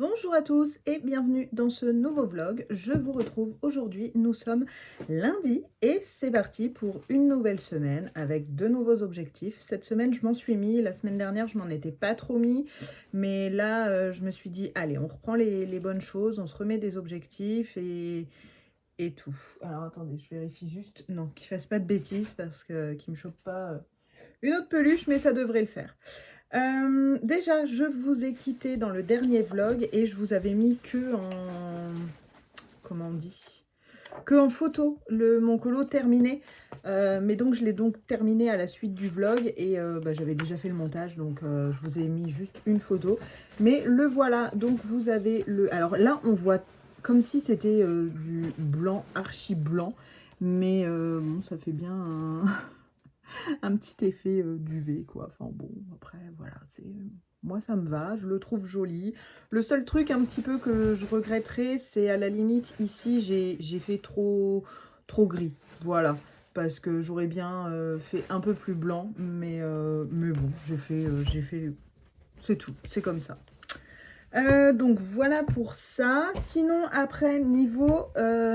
Bonjour à tous et bienvenue dans ce nouveau vlog. Je vous retrouve aujourd'hui, nous sommes lundi et c'est parti pour une nouvelle semaine avec de nouveaux objectifs. Cette semaine je m'en suis mis, la semaine dernière je m'en étais pas trop mis, mais là je me suis dit allez on reprend les bonnes choses, on se remet des objectifs et tout. Alors attendez, je vérifie juste, non, qu'il fasse pas de bêtises parce que qu'il me chope pas une autre peluche, mais ça devrait le faire. Déjà, je vous ai quitté dans le dernier vlog et je vous avais mis que en... Comment on dit? Que en photo, mon colo terminé. Mais donc, je l'ai donc terminé à la suite du vlog et j'avais déjà fait le montage, donc je vous ai mis juste une photo. Mais le voilà, donc vous avez le... Alors là, on voit comme si c'était du blanc, archi blanc. Mais bon, ça fait bien un petit effet duvet, quoi. Enfin bon, après, voilà, c'est... Moi, ça me va, je le trouve joli. Le seul truc un petit peu que je regretterais, c'est à la limite, ici, j'ai fait trop gris. Voilà, parce que j'aurais bien fait un peu plus blanc, mais bon, j'ai fait... C'est tout, c'est comme ça. Donc voilà pour ça. Sinon, après, niveau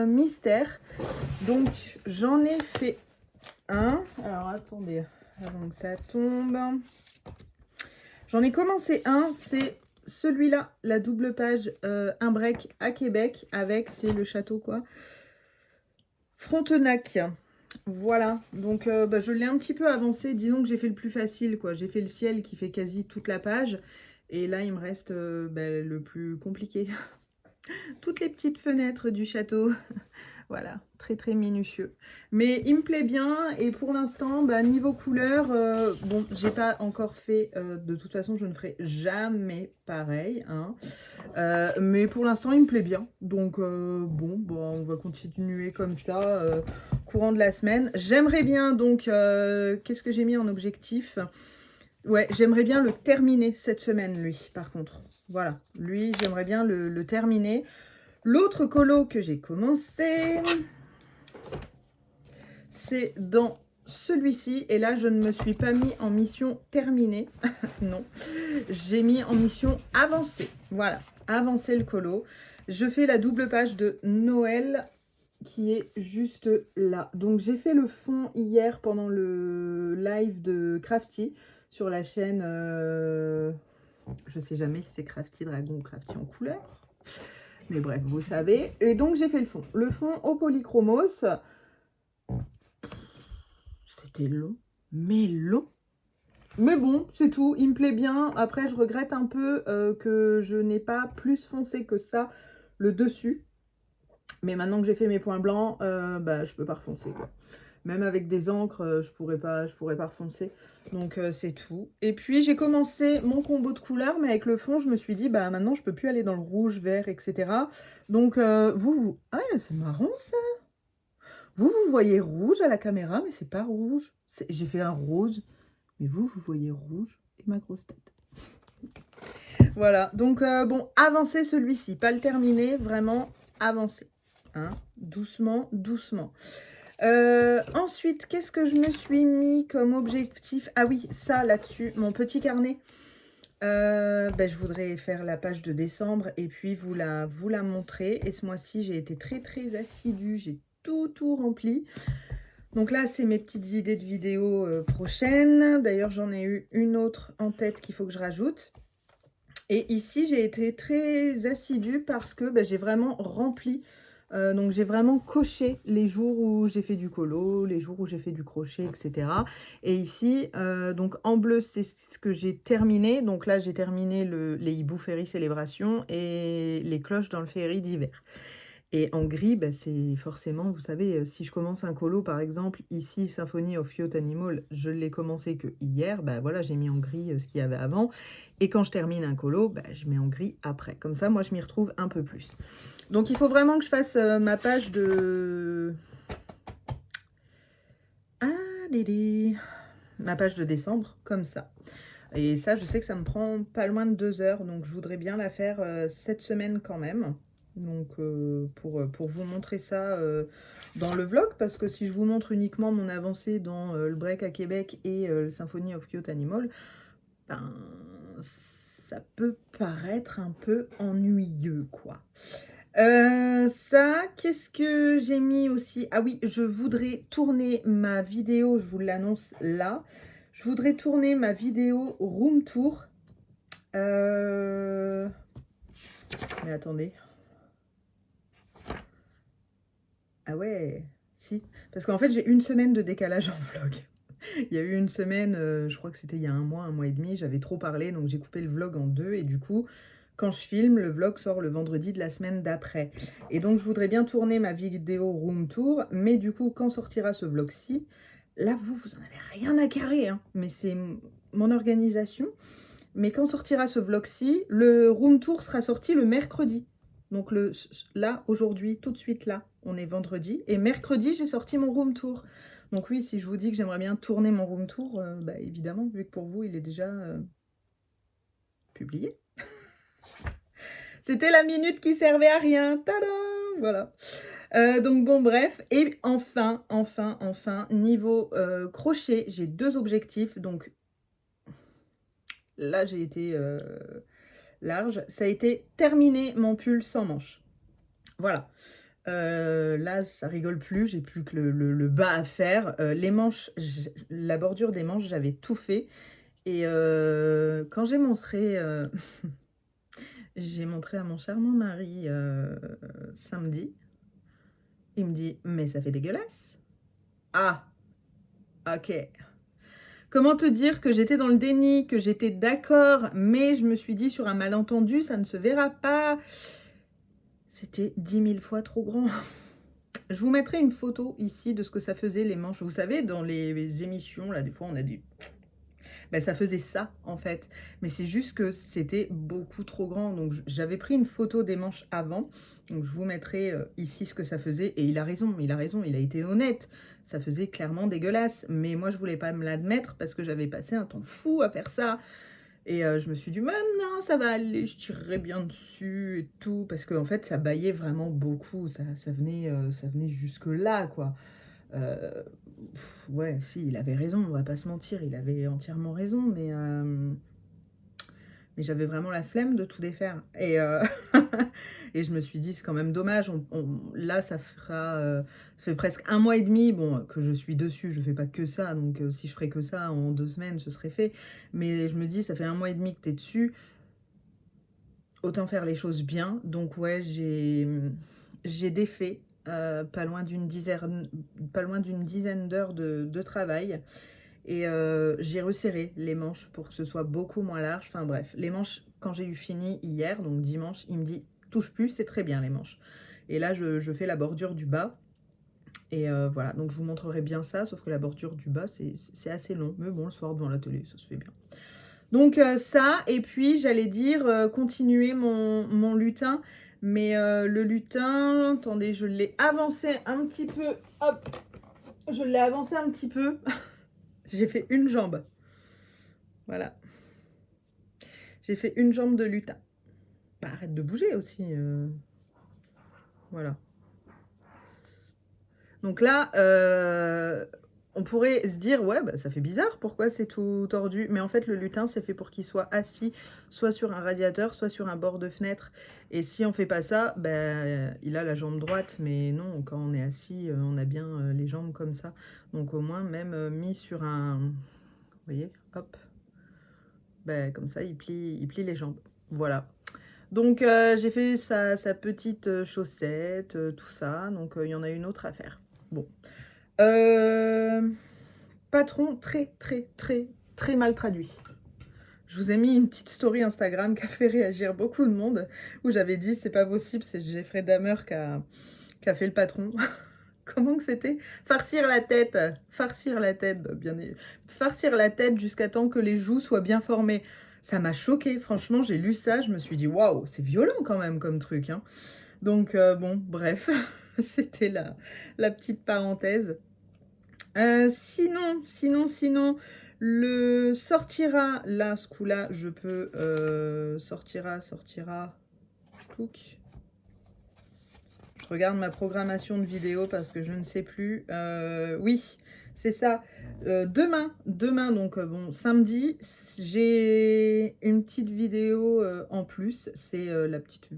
mystère, donc j'en ai fait un. Alors attendez, avant que ça tombe. J'en ai commencé un, c'est celui-là, la double page un break à Québec avec, c'est le château quoi, Frontenac. Voilà, donc je l'ai un petit peu avancé, disons que j'ai fait le plus facile quoi, j'ai fait le ciel qui fait quasi toute la page et là il me reste le plus compliqué. Toutes les petites fenêtres du château. Voilà, très très minutieux. Mais il me plaît bien et pour l'instant, niveau couleur, bon, j'ai pas encore fait, de toute façon, je ne ferai jamais pareil. Hein. Mais pour l'instant, il me plaît bien. Donc, bon, on va continuer comme ça, courant de la semaine. J'aimerais bien, donc, qu'est-ce que j'ai mis en objectif? Ouais, j'aimerais bien le terminer cette semaine, lui, par contre. Voilà, lui, j'aimerais bien le terminer. L'autre colo que j'ai commencé, c'est dans celui-ci. Et là, je ne me suis pas mis en mission terminée. Non, j'ai mis en mission avancée. Voilà, avancer le colo. Je fais la double page de Noël qui est juste là. Donc, j'ai fait le fond hier pendant le live de Crafty sur la chaîne... je sais jamais si c'est Crafty Dragon ou Crafty en couleur. Mais bref, vous savez. Et donc, j'ai fait le fond. Le fond au polychromos. C'était long, mais long. Mais bon, c'est tout. Il me plaît bien. Après, je regrette un peu que je n'ai pas plus foncé que ça le dessus. Mais maintenant que j'ai fait mes points blancs, je peux pas refoncer, quoi. Même avec des encres, je pourrais pas refoncer. Donc, c'est tout. Et puis, j'ai commencé mon combo de couleurs, mais avec le fond, je me suis dit, maintenant, je peux plus aller dans le rouge, vert, etc. Donc, Ah, c'est marrant, ça. Vous voyez rouge à la caméra, mais c'est pas rouge. J'ai fait un rose, mais vous voyez rouge et ma grosse tête. Voilà, donc, bon, avancez celui-ci. Pas le terminer, vraiment avancer. Hein, doucement, doucement. Ensuite, qu'est-ce que je me suis mis comme objectif? Ah oui, ça là-dessus, mon petit carnet. Je voudrais faire la page de décembre et puis vous la montrer. Et ce mois-ci, j'ai été très très assidue. J'ai tout rempli. Donc là, c'est mes petites idées de vidéos prochaines. D'ailleurs, j'en ai eu une autre en tête qu'il faut que je rajoute. Et ici, j'ai été très assidue parce que j'ai vraiment rempli. Donc, j'ai vraiment coché les jours où j'ai fait du colo, les jours où j'ai fait du crochet, etc. Et ici, donc en bleu, c'est ce que j'ai terminé. Donc là, j'ai terminé les hiboux féerie célébration et les cloches dans le féerie d'hiver. Et en gris, c'est forcément, vous savez, si je commence un colo, par exemple, ici, Symphony of Youth Animal, je l'ai commencé que hier, voilà, j'ai mis en gris ce qu'il y avait avant. Et quand je termine un colo, je mets en gris après. Comme ça, moi, je m'y retrouve un peu plus. Donc, il faut vraiment que je fasse ma page de... Ma page de décembre, comme ça. Et ça, je sais que ça me prend pas loin de 2 heures, donc je voudrais bien la faire cette semaine quand même. Donc, pour vous montrer ça dans le vlog, parce que si je vous montre uniquement mon avancée dans le break à Québec et le Symphony of Cute Animal, ça peut paraître un peu ennuyeux, quoi. Ça, qu'est-ce que j'ai mis aussi? Ah oui, je voudrais tourner ma vidéo, je vous l'annonce là. Je voudrais tourner ma vidéo room tour. Mais attendez. Ah ouais, si. Parce qu'en fait, j'ai une semaine de décalage en vlog. Il y a eu une semaine, je crois que c'était il y a un mois et demi, j'avais trop parlé, donc j'ai coupé le vlog en deux. Et du coup, quand je filme, le vlog sort le vendredi de la semaine d'après. Et donc, je voudrais bien tourner ma vidéo room tour. Mais du coup, quand sortira ce vlog-ci, là, vous en avez rien à carrer, hein, mais c'est mon organisation. Mais quand sortira ce vlog-ci, le room tour sera sorti le mercredi. Donc là, aujourd'hui, tout de suite là, on est vendredi. Et mercredi, j'ai sorti mon room tour. Donc oui, si je vous dis que j'aimerais bien tourner mon room tour, bah, évidemment, vu que pour vous, il est déjà publié. C'était la minute qui servait à rien. Tadam! Voilà. Donc bon, bref. Et enfin, niveau crochet, j'ai 2 objectifs. Donc là, j'ai été large. Ça a été terminer mon pull sans manches. Voilà. Là, ça rigole plus, j'ai plus que le bas à faire. Les manches, la bordure des manches, j'avais tout fait. Et quand j'ai montré, j'ai montré à mon charmant mari samedi, il me dit « Mais ça fait dégueulasse !» Ah, ok. Comment te dire que j'étais dans le déni, que j'étais d'accord, mais je me suis dit sur un malentendu, ça ne se verra pas. C'était 10 000 fois trop grand. Je vous mettrai une photo ici de ce que ça faisait les manches. Vous savez, dans les émissions, là, des fois, on a des... Ben, ça faisait ça, en fait. Mais c'est juste que c'était beaucoup trop grand. Donc, j'avais pris une photo des manches avant. Donc, je vous mettrai ici ce que ça faisait. Et il a raison, il a été honnête. Ça faisait clairement dégueulasse. Mais moi, je voulais pas me l'admettre parce que j'avais passé un temps fou à faire ça. Et je me suis dit, mais non, ça va aller, je tirerai bien dessus et tout. Parce qu'en fait, ça baillait vraiment beaucoup. Ça venait jusque-là, quoi. Ouais, si, il avait raison, on va pas se mentir. Il avait entièrement raison, mais j'avais vraiment la flemme de tout défaire. Et, et je me suis dit, c'est quand même dommage. Là, ça fait presque 1 mois et demi que je suis dessus. Je fais pas que ça. Donc, si je ferais que ça en 2 semaines, ce serait fait. Mais je me dis, ça fait 1 mois et demi que tu es dessus. Autant faire les choses bien. Donc, ouais, j'ai défait pas loin d'une dizaine d'heures de travail. Et j'ai resserré les manches pour que ce soit beaucoup moins large. Enfin bref, les manches, quand j'ai eu fini hier, donc dimanche, il me dit « touche plus, c'est très bien les manches ». Et là, je fais la bordure du bas. Et voilà, donc je vous montrerai bien ça, sauf que la bordure du bas, c'est assez long. Mais bon, le soir devant la télé, ça se fait bien. Donc ça, et puis j'allais dire continuer mon lutin. Mais le lutin, attendez, je l'ai avancé un petit peu. Hop, je l'ai avancé un petit peu. J'ai fait une jambe. Voilà. J'ai fait une jambe de lutin. Bah, arrête de bouger aussi. Voilà. Donc là, on pourrait se dire, ouais, bah, ça fait bizarre, pourquoi c'est tout tordu? Mais en fait, le lutin, c'est fait pour qu'il soit assis soit sur un radiateur, soit sur un bord de fenêtre. Et si on fait pas ça, bah, il a la jambe droite. Mais non, quand on est assis, on a bien les jambes comme ça. Donc au moins, même mis sur un... Vous voyez, hop. Bah, comme ça, il plie les jambes. Voilà. Donc, j'ai fait sa petite chaussette, tout ça. Donc, il y en a une autre à faire. Bon. Patron très mal traduit. Je vous ai mis une petite story Instagram qui a fait réagir beaucoup de monde, où j'avais dit, c'est pas possible, c'est Jeffrey Dahmer qui a fait le patron. Comment que c'était? Farcir la tête. Farcir la tête, bah, farcir la tête jusqu'à temps que les joues soient bien formées. Ça m'a choquée, franchement, j'ai lu ça, je me suis dit, waouh, c'est violent quand même comme truc. Hein. Donc, bon, bref, c'était la petite parenthèse. Sinon, le sortira, là, ce coup-là, je peux, sortira, clouc. Je regarde ma programmation de vidéo parce que je ne sais plus. Oui, c'est ça. Demain donc bon, samedi, j'ai une petite vidéo en plus. C'est la petite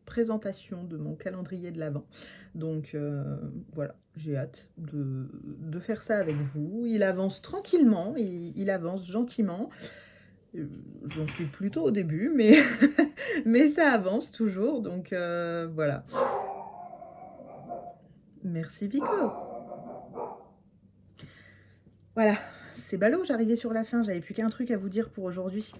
présentation de mon calendrier de l'Avent. Donc voilà, j'ai hâte de faire ça avec vous. Il avance tranquillement, il avance gentiment. J'en suis plutôt au début, mais, mais ça avance toujours. Donc voilà. Merci Vico. Voilà, c'est ballot, j'arrivais sur la fin, j'avais plus qu'un truc à vous dire pour aujourd'hui.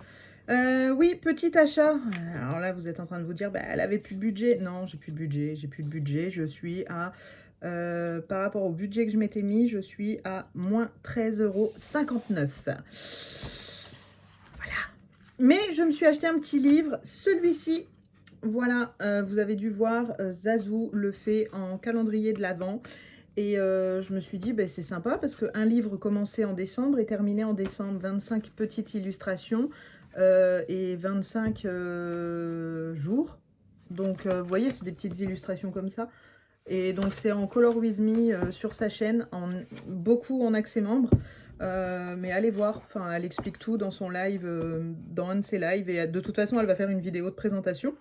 Oui, petit achat. Alors là, vous êtes en train de vous dire, bah, elle avait plus de budget. Non, j'ai plus de budget, j'ai plus de budget. Je suis à, par rapport au budget que je m'étais mis, je suis à moins 13,59 €. Voilà. Mais je me suis acheté un petit livre, celui-ci. Voilà, vous avez dû voir, Zazou le fait en calendrier de l'Avent. Et je me suis dit, bah, c'est sympa parce qu'un livre commencé en décembre et terminé en décembre. 25 petites illustrations et 25 jours. Donc, vous voyez, c'est des petites illustrations comme ça. Et donc, c'est en Color With Me sur sa chaîne, beaucoup en accès membre. Mais allez voir, enfin, elle explique tout dans son live, dans un de ses lives. Et de toute façon, elle va faire une vidéo de présentation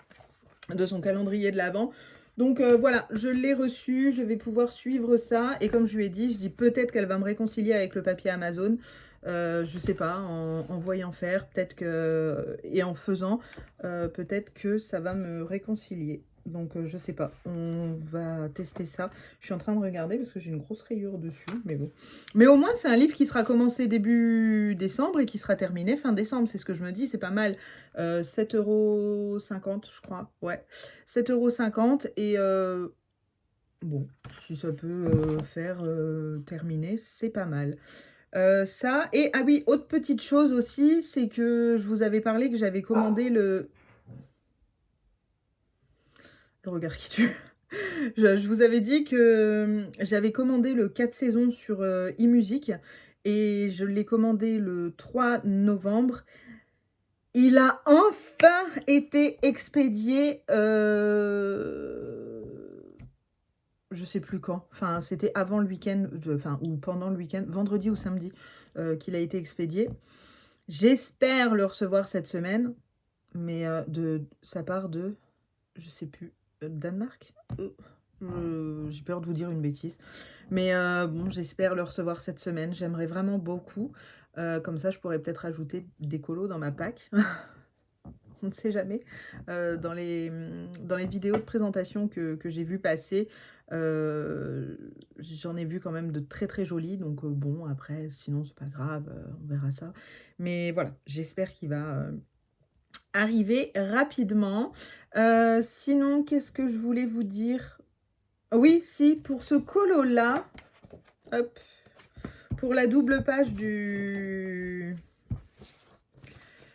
de son calendrier de l'Avent. Donc voilà, je l'ai reçu, je vais pouvoir suivre ça. Et comme je lui ai dit, je dis peut-être qu'elle va me réconcilier avec le papier Amazon. Je sais pas, en voyant faire, peut-être que... Et en faisant, peut-être que ça va me réconcilier. Donc je sais pas, on va tester ça. Je suis en train de regarder parce que j'ai une grosse rayure dessus, mais bon. Mais au moins c'est un livre qui sera commencé début décembre et qui sera terminé fin décembre, c'est ce que je me dis, c'est pas mal. 7,50 € je crois, ouais. 7,50 € et bon, si ça peut faire terminer, c'est pas mal. Ça, et ah oui, autre petite chose aussi, c'est que je vous avais parlé que j'avais commandé le regard qui tue. Je vous avais dit que j'avais commandé le 4 saisons sur eMusic et je l'ai commandé le 3 novembre. Il a enfin été expédié, je sais plus quand. Enfin, c'était avant le week-end, enfin, ou pendant le week-end, vendredi ou samedi, qu'il a été expédié. J'espère le recevoir cette semaine, mais de sa part de, je sais plus, Danemark. J'ai peur de vous dire une bêtise. Mais bon, j'espère le recevoir cette semaine. J'aimerais vraiment beaucoup. Comme ça, je pourrais peut-être ajouter des colos dans ma pack. On ne sait jamais. Dans les vidéos de présentation que j'ai vu passer, j'en ai vu quand même de très très jolies. Donc bon, après, sinon, c'est pas grave, on verra ça. Mais voilà, j'espère qu'il va arriver rapidement. Sinon, qu'est-ce que je voulais vous dire? Oui, si, pour ce colo-là, hop, pour la double page du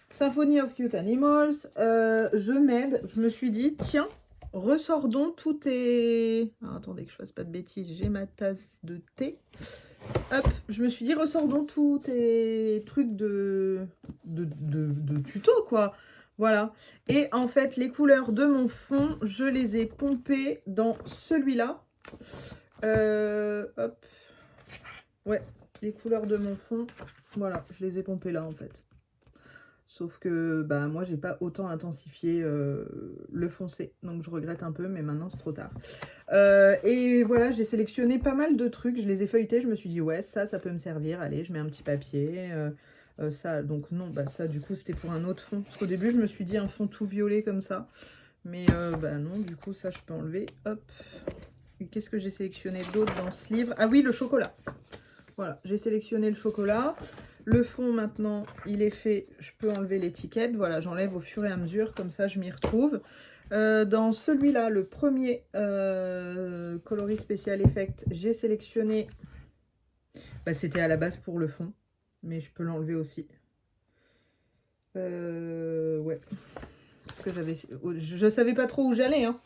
Symphony of Cute Animals, je me suis dit, tiens, ressors donc tous tes... Alors, attendez que je fasse pas de bêtises, j'ai ma tasse de thé. Hop, je me suis dit, ressors donc tous tes trucs de tuto, quoi. Voilà. Et en fait, les couleurs de mon fond, je les ai pompées dans celui-là. Hop. Ouais, les couleurs de mon fond, voilà, je les ai pompées là, en fait. Sauf que bah, moi, j'ai pas autant intensifié le foncé. Donc, je regrette un peu, mais maintenant, c'est trop tard. Et voilà, j'ai sélectionné pas mal de trucs. Je les ai feuilletés. Je me suis dit, ouais, ça peut me servir. Allez, je mets un petit papier. Ça, donc non, bah ça, du coup, c'était pour un autre fond. Parce qu'au début, je me suis dit un fond tout violet comme ça. Mais bah non, du coup, ça, je peux enlever. Hop. Qu'est-ce que j'ai sélectionné d'autre dans ce livre? Ah oui, le chocolat. Voilà, j'ai sélectionné le chocolat. Le fond, maintenant, il est fait. Je peux enlever l'étiquette. Voilà, j'enlève au fur et à mesure. Comme ça, je m'y retrouve. Dans celui-là, le premier coloris Special Effect, j'ai sélectionné... Bah, c'était à la base pour le fond. Mais je peux l'enlever aussi. Ouais. Parce que j'avais... Je savais pas trop où j'allais, hein.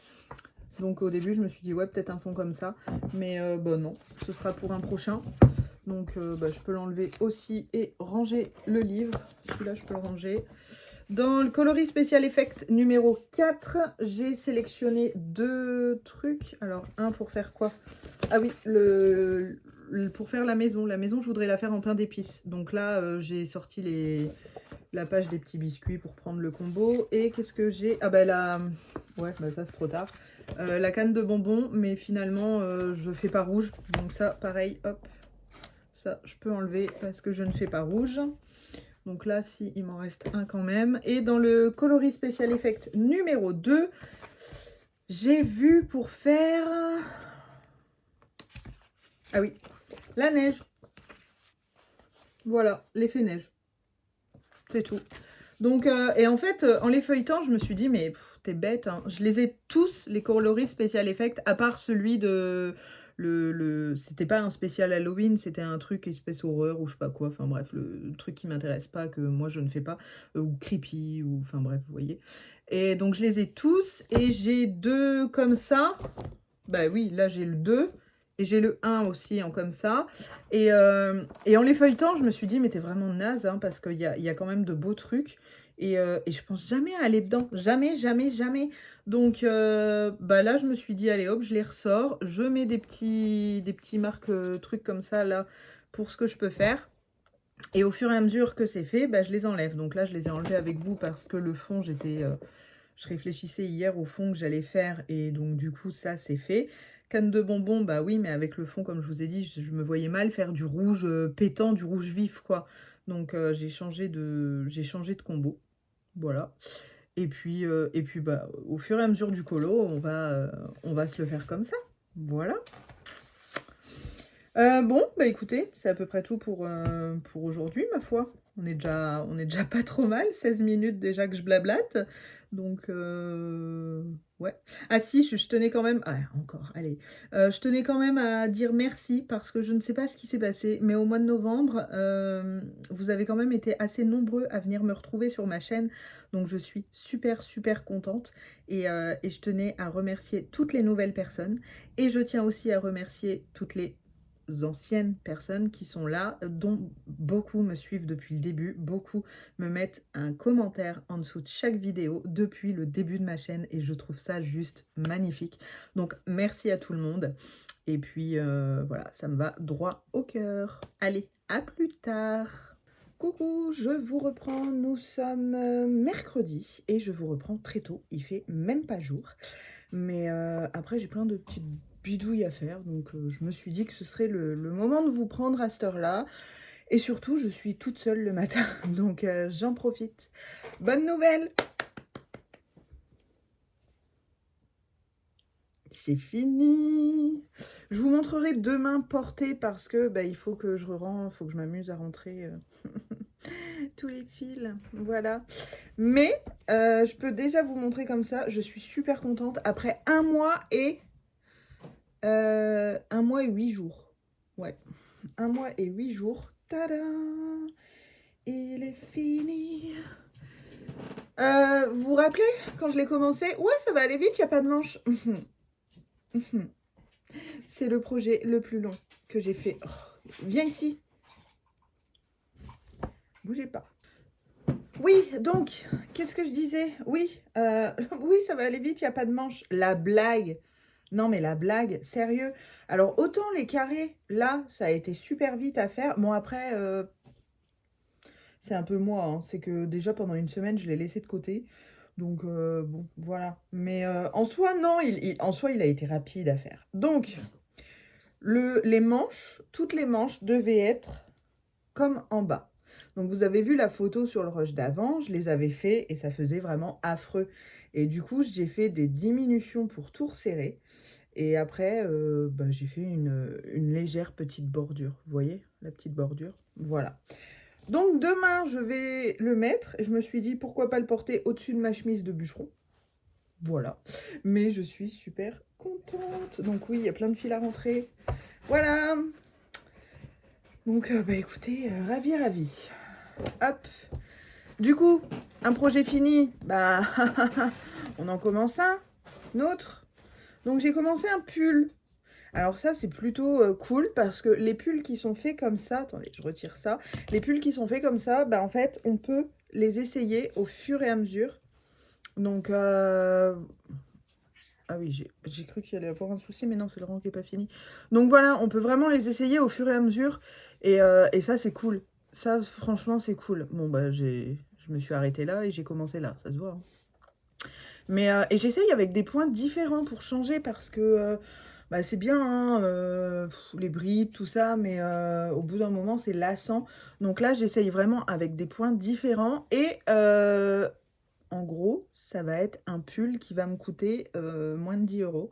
Donc au début, je me suis dit, ouais, peut-être un fond comme ça. Mais bah non, ce sera pour un prochain. Donc bah, je peux l'enlever aussi et ranger le livre. Celui-là, je peux le ranger. Dans le coloris Special Effect numéro 4, j'ai sélectionné deux trucs. Alors, un pour faire quoi? Ah oui, pour faire la maison. La maison, je voudrais la faire en pain d'épices. Donc là, j'ai sorti la page des petits biscuits pour prendre le combo. Et qu'est-ce que j'ai? Ah bah la... Ouais, bah ça c'est trop tard. La canne de bonbons, mais finalement, je fais pas rouge. Donc ça, pareil, hop. Ça, je peux enlever parce que je ne fais pas rouge. Donc là, si, il m'en reste un quand même. Et dans le coloris Special Effect numéro 2, j'ai vu pour faire... Ah oui, la neige. Voilà, l'effet neige. C'est tout. Donc, et en fait, en les feuilletant, je me suis dit, mais t'es bête, hein. Je les ai tous, les coloris Special Effect, à part celui de... C'était pas un spécial Halloween, c'était un truc espèce horreur ou je sais pas quoi. Enfin bref, le truc qui m'intéresse pas, que moi je ne fais pas. Ou creepy, ou enfin bref, vous voyez. Et donc, je les ai tous. Et j'ai 2 comme ça. Bah oui, là j'ai le 2. Et j'ai le 1 aussi en comme ça. Et en les feuilletant, je me suis dit, mais t'es vraiment naze, hein, parce qu'il y a quand même de beaux trucs. Et je pense jamais à aller dedans. Jamais, jamais, jamais. Donc, bah là, je me suis dit, allez hop, je les ressors. Je mets des petits marques trucs comme ça, là, pour ce que je peux faire. Et au fur et à mesure que c'est fait, bah, je les enlève. Donc là, je les ai enlevés avec vous parce que le fond, je réfléchissais hier au fond que j'allais faire. Et donc, du coup, ça, c'est fait. Canne de bonbons, bah oui, mais avec le fond, comme je vous ai dit, je me voyais mal faire du rouge pétant, du rouge vif, quoi. Donc, j'ai changé de combo. Voilà. Et puis, bah, au fur et à mesure du colo, on va se le faire comme ça. Voilà. Bon, bah écoutez, c'est à peu près tout pour aujourd'hui, ma foi. On est déjà pas trop mal, 16 minutes déjà que je blablate. Donc, ouais. Ah si, je tenais quand même... Ah, encore, allez. Je tenais quand même à dire merci parce que je ne sais pas ce qui s'est passé, mais au mois de novembre, vous avez quand même été assez nombreux à venir me retrouver sur ma chaîne. Donc, je suis super, super contente. Et je tenais à remercier toutes les nouvelles personnes. Et je tiens aussi à remercier toutes les anciennes personnes qui sont là, dont beaucoup me suivent depuis le début, beaucoup me mettent un commentaire en dessous de chaque vidéo depuis le début de ma chaîne et je trouve ça juste magnifique. Donc merci à tout le monde et puis voilà, ça me va droit au cœur. Allez, à plus tard. Coucou, je vous reprends, nous sommes mercredi et je vous reprends très tôt, il fait même pas jour. Mais après, j'ai plein de petites bidouilles à faire, donc je me suis dit que ce serait le moment de vous prendre à cette heure-là. Et surtout, je suis toute seule le matin, donc j'en profite. Bonne nouvelle! C'est fini! Je vous montrerai demain portée parce que bah, il faut que je m'amuse à rentrer tous les fils. Voilà. Mais je peux déjà vous montrer comme ça. Je suis super contente. Après 1 mois et 1 mois et 8 jours. Ouais. 1 mois et 8 jours. Tadam! Il est fini. Vous vous rappelez quand je l'ai commencé? Ouais, ça va aller vite, il n'y a pas de manche. C'est le projet le plus long que j'ai fait. Oh, viens ici. Bougez pas. Oui, donc, qu'est-ce que je disais? Oui, oui, ça va aller vite, il n'y a pas de manche. La blague. Non, mais la blague, sérieux. Alors, autant les carrés, là, ça a été super vite à faire. Bon, après, c'est un peu moi. Hein. C'est que déjà, pendant une semaine, je l'ai laissé de côté. Donc, bon, voilà. Mais en soi, non, en soi, il a été rapide à faire. Donc, les manches, toutes les manches devaient être comme en bas. Donc, vous avez vu la photo sur le rush d'avant, je les avais fait et ça faisait vraiment affreux. Et du coup, j'ai fait des diminutions pour tout resserrer. Et après, bah, j'ai fait une légère petite bordure. Vous voyez, la petite bordure? Voilà. Donc, demain, je vais le mettre. Et je me suis dit, pourquoi pas le porter au-dessus de ma chemise de bûcheron? Voilà. Mais je suis super contente. Donc, oui, il y a plein de fils à rentrer. Voilà. Donc, bah, écoutez, ravi. Hop. Du coup, un projet fini, bah, on en commence un autre. Donc, j'ai commencé un pull. Alors ça, c'est plutôt cool parce que les pulls qui sont faits comme ça, attendez, je retire ça. Les pulls qui sont faits comme ça, bah, en fait, on peut les essayer au fur et à mesure. Donc, Ah oui, j'ai cru qu'il allait avoir un souci, mais non, c'est le rang qui n'est pas fini. Donc voilà, on peut vraiment les essayer au fur et à mesure. Et ça, c'est cool. Ça, franchement, c'est cool. Bon, bah, je me suis arrêtée là et j'ai commencé là, ça se voit. Hein. Mais, et j'essaye avec des points différents pour changer parce que bah, c'est bien, hein, les brides, tout ça, mais au bout d'un moment, c'est lassant. Donc là, j'essaye vraiment avec des points différents. Et en gros, ça va être un pull qui va me coûter moins de 10 €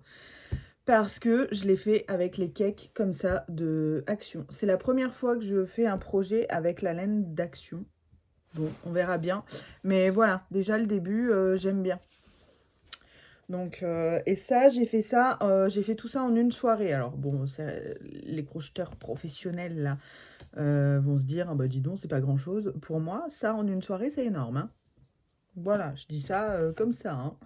parce que je l'ai fait avec les cakes comme ça de Action. C'est la première fois que je fais un projet avec la laine d'Action. Bon, on verra bien. Mais voilà, déjà le début, j'aime bien. Donc, et ça, j'ai fait tout ça en une soirée. Alors bon, les crocheteurs professionnels là vont se dire, ah bah dis donc, c'est pas grand chose. Pour moi, ça en une soirée, c'est énorme. Hein. Voilà, je dis ça comme ça, hein.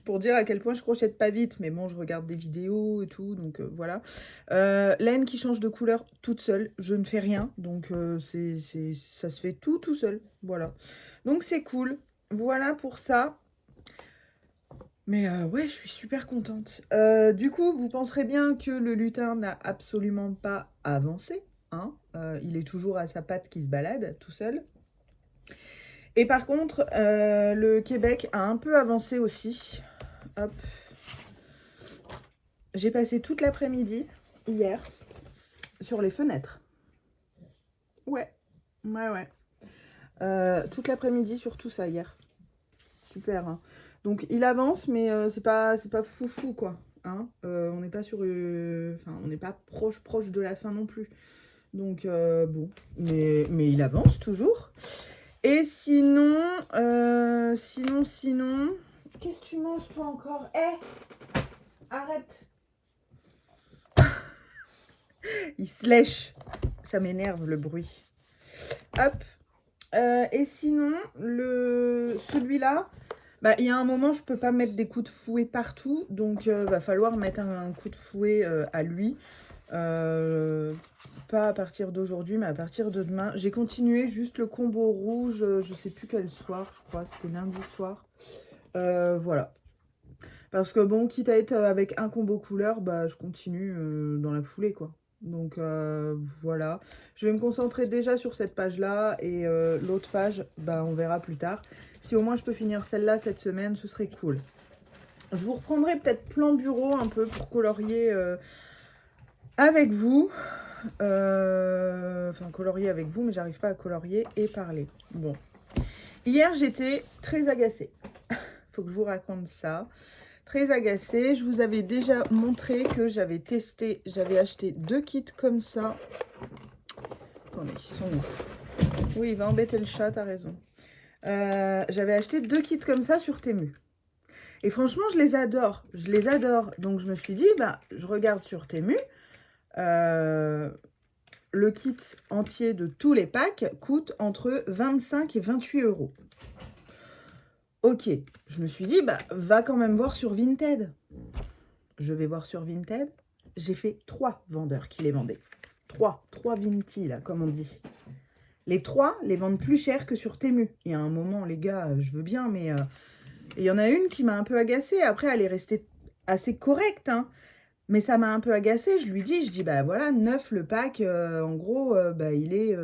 Pour dire à quel point je crochette pas vite, mais bon, je regarde des vidéos et tout, donc voilà. Laine qui change de couleur toute seule, je ne fais rien, donc ça se fait tout seul, voilà. Donc c'est cool, voilà pour ça. Mais ouais, je suis super contente. Du coup, vous penserez bien que le lutin n'a absolument pas avancé, hein. Il est toujours à sa patte qui se balade tout seul. Et par contre, le Québec a un peu avancé aussi. Hop. J'ai passé toute l'après-midi, hier, sur les fenêtres. Ouais. Toute l'après-midi sur tout ça, hier. Super, hein. Donc, il avance, mais c'est pas foufou, quoi. Hein, on n'est pas sur... Enfin, on n'est pas proche de la fin non plus. Donc, bon. Mais il avance toujours. Et sinon, sinon, qu'est-ce que tu manges toi encore? Arrête. Il se lèche. Ça m'énerve le bruit. Hop. Et sinon, celui-là, bah, il y a un moment, je peux pas mettre des coups de fouet partout. Donc, va falloir mettre un coup de fouet à lui. Pas à partir d'aujourd'hui, mais à partir de demain. J'ai continué juste le combo rouge, je sais plus quel soir, je crois, c'était lundi soir. Voilà. Parce que bon, quitte à être avec un combo couleur, bah je continue dans la foulée, quoi. Donc voilà. Je vais me concentrer déjà sur cette page-là et l'autre page, bah on verra plus tard. Si au moins je peux finir celle-là cette semaine, ce serait cool. Je vous reprendrai peut-être plan bureau un peu pour colorier avec vous. Enfin, colorier avec vous, mais j'arrive pas à colorier et parler. Bon. Hier, j'étais très agacée. Faut que je vous raconte ça. Très agacée. Je vous avais déjà montré que j'avais acheté 2 kits comme ça. Attendez, ils sont où? Oui, il va embêter le chat, t'as raison. J'avais acheté 2 kits comme ça sur Temu. Et franchement, je les adore. Je les adore. Donc, je me suis dit, bah, je regarde sur Temu. Le kit entier de tous les packs coûte entre 25 et 28 €. Ok, je me suis dit, bah, va quand même voir sur Vinted. Je vais voir sur Vinted. J'ai fait 3 vendeurs qui les vendaient. 3 Vinti, là, comme on dit. Les 3 les vendent plus cher que sur Temu. Il y a un moment, les gars, je veux bien, mais... il y en a une qui m'a un peu agacée. Après, elle est restée assez correcte, hein. Mais ça m'a un peu agacée. Je lui dis, bah voilà, 9 le pack, en gros, bah, il est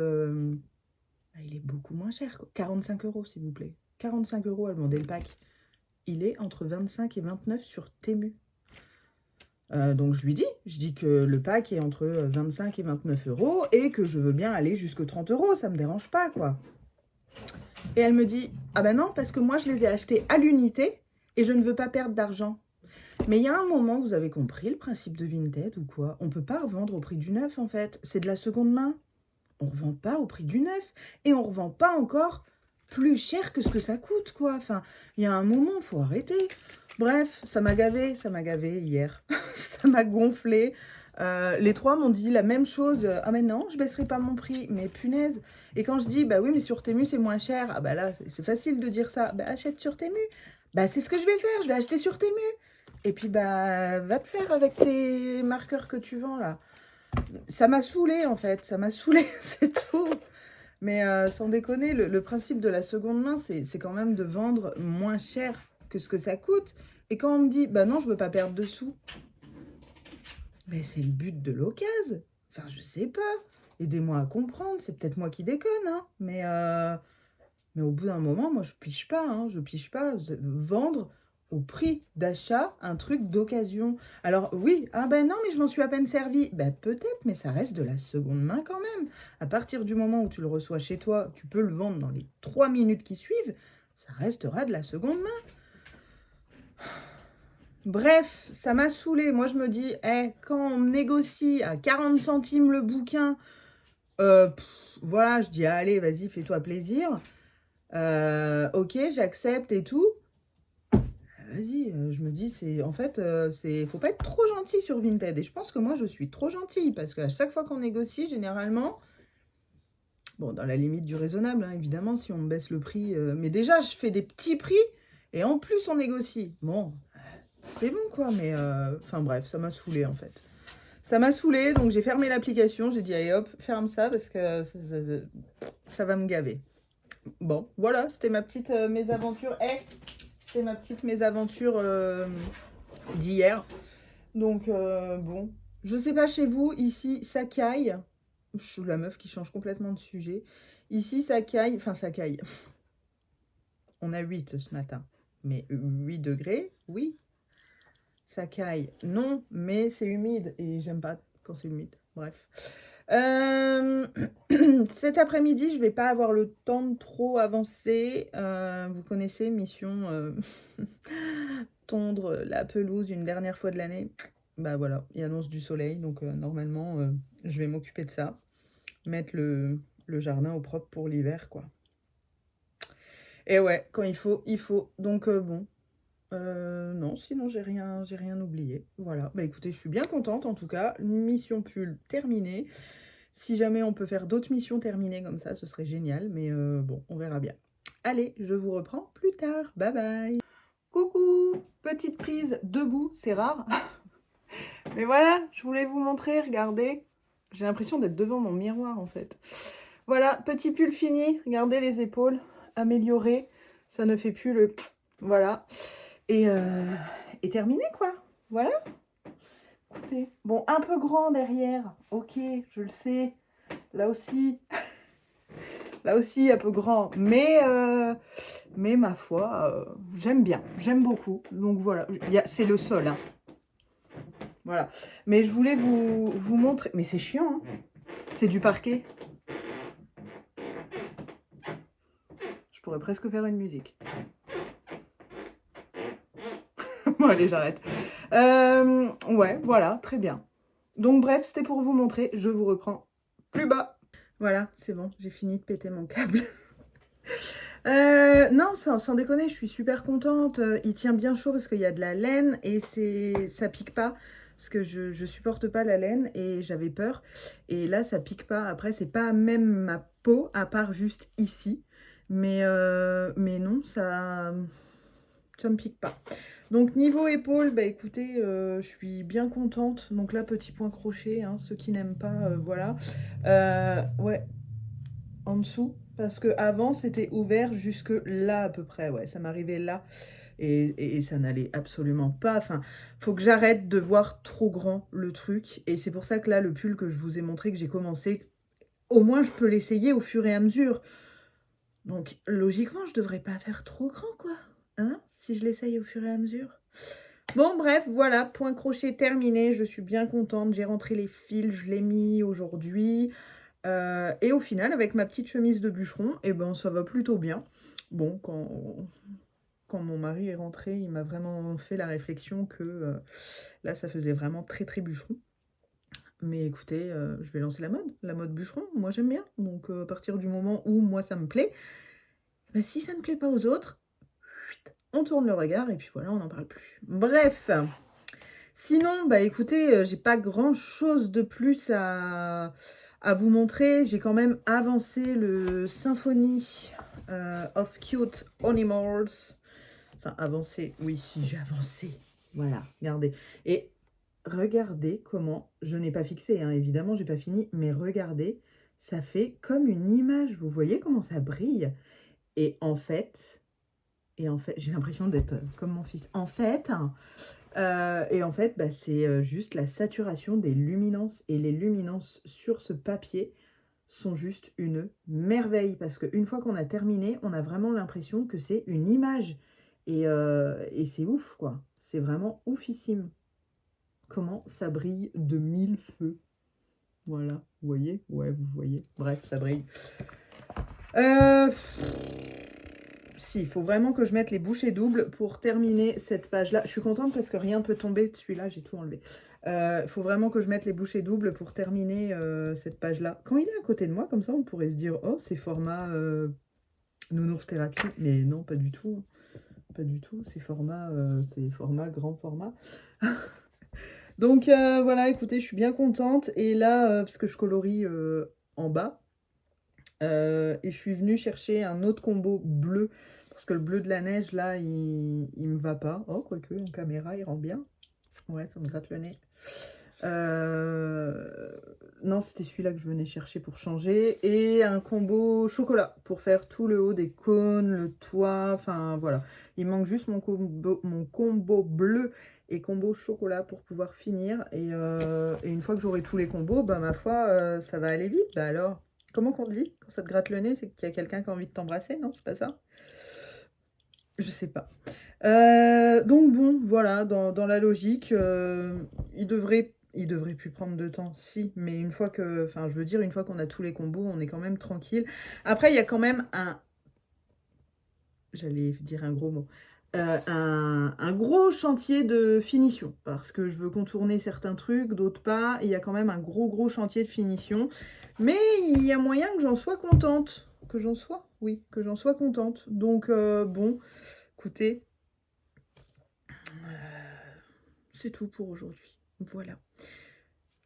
beaucoup moins cher, quoi. 45 € s'il vous plaît. 45 € elle vendait le pack. Il est entre 25 et 29 sur Temu. Donc je dis que le pack est entre 25 et 29 € et que je veux bien aller jusqu'à 30 €, ça me dérange pas, quoi. Et elle me dit, ah ben non, parce que moi je les ai achetés à l'unité et je ne veux pas perdre d'argent. Mais il y a un moment, vous avez compris le principe de Vinted ou quoi? On ne peut pas revendre au prix du neuf, en fait. C'est de la seconde main. On ne revend pas au prix du neuf. Et on ne revend pas encore plus cher que ce que ça coûte, quoi. Enfin, il y a un moment, il faut arrêter. Bref, ça m'a gavé hier. Ça m'a gonflé. Les 3 m'ont dit la même chose. Ah mais non, je baisserai pas mon prix. Mais punaise. Et quand je dis, bah oui, mais sur Temu, c'est moins cher. Ah bah là, c'est facile de dire ça. Bah achète sur Temu. Bah c'est ce que je vais faire. Je l'ai acheté sur Temu. Et puis, bah, va te faire avec tes marqueurs que tu vends, là. Ça m'a saoulée, en fait. Ça m'a saoulée, c'est tout. Mais sans déconner, le principe de la seconde main, c'est quand même de vendre moins cher que ce que ça coûte. Et quand on me dit, bah non, je veux pas perdre de sous, mais c'est le but de l'occasion. Enfin, je sais pas. Aidez-moi à comprendre, c'est peut-être moi qui déconne, hein, mais au bout d'un moment, moi, je piche pas, hein, je piche pas. Vendre au prix d'achat un truc d'occasion. Alors oui, ah ben non, mais je m'en suis à peine servi. Ben peut-être, mais ça reste de la seconde main quand même. À partir du moment où tu le reçois chez toi, tu peux le vendre dans les 3 minutes qui suivent, ça restera de la seconde main. Bref, ça m'a saoulée. Moi, je me dis, quand on négocie à 40 centimes le bouquin, voilà, je dis, allez, vas-y, fais-toi plaisir. Ok, j'accepte et tout. Vas-y, je me dis, faut pas être trop gentil sur Vinted. Et je pense que moi, je suis trop gentille parce qu'à chaque fois qu'on négocie, généralement, bon, dans la limite du raisonnable, hein, évidemment, si on me baisse le prix, mais déjà, je fais des petits prix et en plus, on négocie. Bon, c'est bon, quoi, mais enfin bref, ça m'a saoulée en fait. Ça m'a saoulée, donc j'ai fermé l'application. J'ai dit, allez hop, ferme ça parce que ça va me gaver. Bon, voilà, c'était ma petite mésaventure. C'était ma petite mésaventure d'hier. Donc, bon, je sais pas chez vous, ici, ça caille. Je suis la meuf qui change complètement de sujet. Ici, ça caille, enfin, ça caille. On a 8 ce matin. Mais 8 degrés, oui. Ça caille, non, mais c'est humide. Et j'aime pas quand c'est humide. Bref. Cet après-midi, je vais pas avoir le temps de trop avancer. Vous connaissez, mission tondre la pelouse une dernière fois de l'année. Bah voilà, il annonce du soleil, donc normalement, je vais m'occuper de ça. Mettre le jardin au propre pour l'hiver, quoi. Et ouais, quand il faut, il faut. Donc bon, non, sinon j'ai rien oublié. Voilà, bah écoutez, je suis bien contente en tout cas. Mission pull terminée. Si jamais on peut faire d'autres missions terminées comme ça, ce serait génial. Mais bon, on verra bien. Allez, je vous reprends plus tard. Bye bye. Coucou, petite prise debout, c'est rare. Mais voilà, je voulais vous montrer, regardez. J'ai l'impression d'être devant mon miroir en fait. Voilà, petit pull fini, regardez les épaules, améliorées. Ça ne fait plus le... Voilà. Et terminé quoi. Voilà. Écoutez, bon, un peu grand derrière. Ok, je le sais. Là aussi, un peu grand. Mais ma foi, j'aime bien. J'aime beaucoup. Donc voilà, c'est le sol. Hein. Voilà. Mais je voulais vous montrer... Mais c'est chiant, hein. C'est du parquet. Je pourrais presque faire une musique. Bon, allez, j'arrête. Ouais, voilà, très bien. Donc, bref, c'était pour vous montrer. Je vous reprends plus bas. Voilà, c'est bon, j'ai fini de péter mon câble. Non, sans déconner, je suis super contente. Il tient bien chaud parce qu'il y a de la laine et ça pique pas. Parce que je supporte pas la laine et j'avais peur. Et là, ça pique pas. Après, c'est pas même ma peau, à part juste ici. Mais non, ça me pique pas. Donc, niveau épaules, bah écoutez, je suis bien contente. Donc là, petit point crochet, hein, ceux qui n'aiment pas, voilà. Ouais, en dessous. Parce que avant c'était ouvert jusque là à peu près. Ouais, ça m'arrivait là. Et ça n'allait absolument pas. Enfin, faut que j'arrête de voir trop grand le truc. Et c'est pour ça que là, le pull que je vous ai montré, que j'ai commencé, au moins je peux l'essayer au fur et à mesure. Donc, logiquement, je devrais pas faire trop grand, quoi. Hein, si je l'essaye au fur et à mesure. Bon, bref, voilà, point crochet terminé. Je suis bien contente. J'ai rentré les fils, je l'ai mis aujourd'hui. Et au final, avec ma petite chemise de bûcheron, et ben, ça va plutôt bien. Bon, quand mon mari est rentré, il m'a vraiment fait la réflexion que là, ça faisait vraiment très, très bûcheron. Mais écoutez, je vais lancer la mode bûcheron. Moi, j'aime bien. Donc, à partir du moment où moi, ça me plaît, ben, si ça ne plaît pas aux autres, on tourne le regard et puis voilà, on n'en parle plus. Bref, sinon, bah écoutez, j'ai pas grand-chose de plus à vous montrer. J'ai quand même avancé le Symphony of Cute Animals. Enfin, avancé, oui, si j'ai avancé. Voilà, regardez. Et regardez comment, je n'ai pas fixé, hein, évidemment, j'ai pas fini, mais regardez, ça fait comme une image. Vous voyez comment ça brille? Et en fait, Et en fait, j'ai l'impression d'être comme mon fils. En fait, et en fait, bah, c'est juste la saturation des luminances. Et les luminances sur ce papier sont juste une merveille. Parce qu'une fois qu'on a terminé, on a vraiment l'impression que c'est une image. Et c'est ouf, quoi. C'est vraiment oufissime. Comment ça brille de mille feux. Voilà, vous voyez? Ouais, vous voyez. Bref, ça brille. Si, il faut vraiment que je mette les bouchées doubles pour terminer cette page-là. Je suis contente parce que rien ne peut tomber de celui-là, j'ai tout enlevé. Il faut vraiment que je mette les bouchées doubles pour terminer cette page-là. Quand il est à côté de moi, comme ça, on pourrait se dire « Oh, c'est format nounours thérapie ». Mais non, pas du tout. Pas du tout, c'est format grand format. Donc voilà, écoutez, je suis bien contente. Et là, parce que je colorie en bas, et je suis venue chercher un autre combo bleu, parce que le bleu de la neige, là, il me va pas. Oh, quoique, en caméra, il rend bien. Ouais, ça me gratte le nez. Non, c'était celui-là que je venais chercher pour changer. Et un combo chocolat, pour faire tout le haut des cônes, le toit, enfin, voilà. Il manque juste mon combo bleu et combo chocolat pour pouvoir finir. Et une fois que j'aurai tous les combos, bah, ma foi, ça va aller vite. Bah alors... Comment qu'on dit quand ça te gratte le nez? C'est qu'il y a quelqu'un qui a envie de t'embrasser, non? C'est pas ça? Je sais pas. Donc bon, voilà, dans la logique, il devrait plus prendre de temps, si, mais une fois que... Enfin, je veux dire, une fois qu'on a tous les combos, on est quand même tranquille. Après, il y a quand même un... J'allais dire un gros mot. Un gros chantier de finition, parce que je veux contourner certains trucs, d'autres pas. Il y a quand même un gros chantier de finition. Mais il y a moyen que j'en sois contente. Que j'en sois? Oui, que j'en sois contente. Donc, bon, écoutez, c'est tout pour aujourd'hui. Voilà.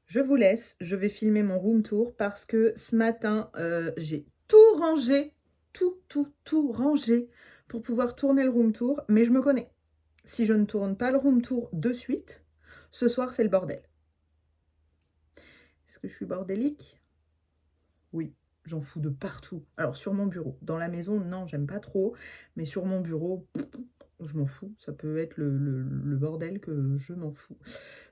Je vous laisse. Je vais filmer mon room tour parce que ce matin, j'ai tout rangé. Tout rangé pour pouvoir tourner le room tour. Mais je me connais. Si je ne tourne pas le room tour de suite, ce soir, c'est le bordel. Est-ce que je suis bordélique? Oui, j'en fous de partout. Alors, sur mon bureau. Dans la maison, non, j'aime pas trop. Mais sur mon bureau, je m'en fous. Ça peut être le bordel que je m'en fous.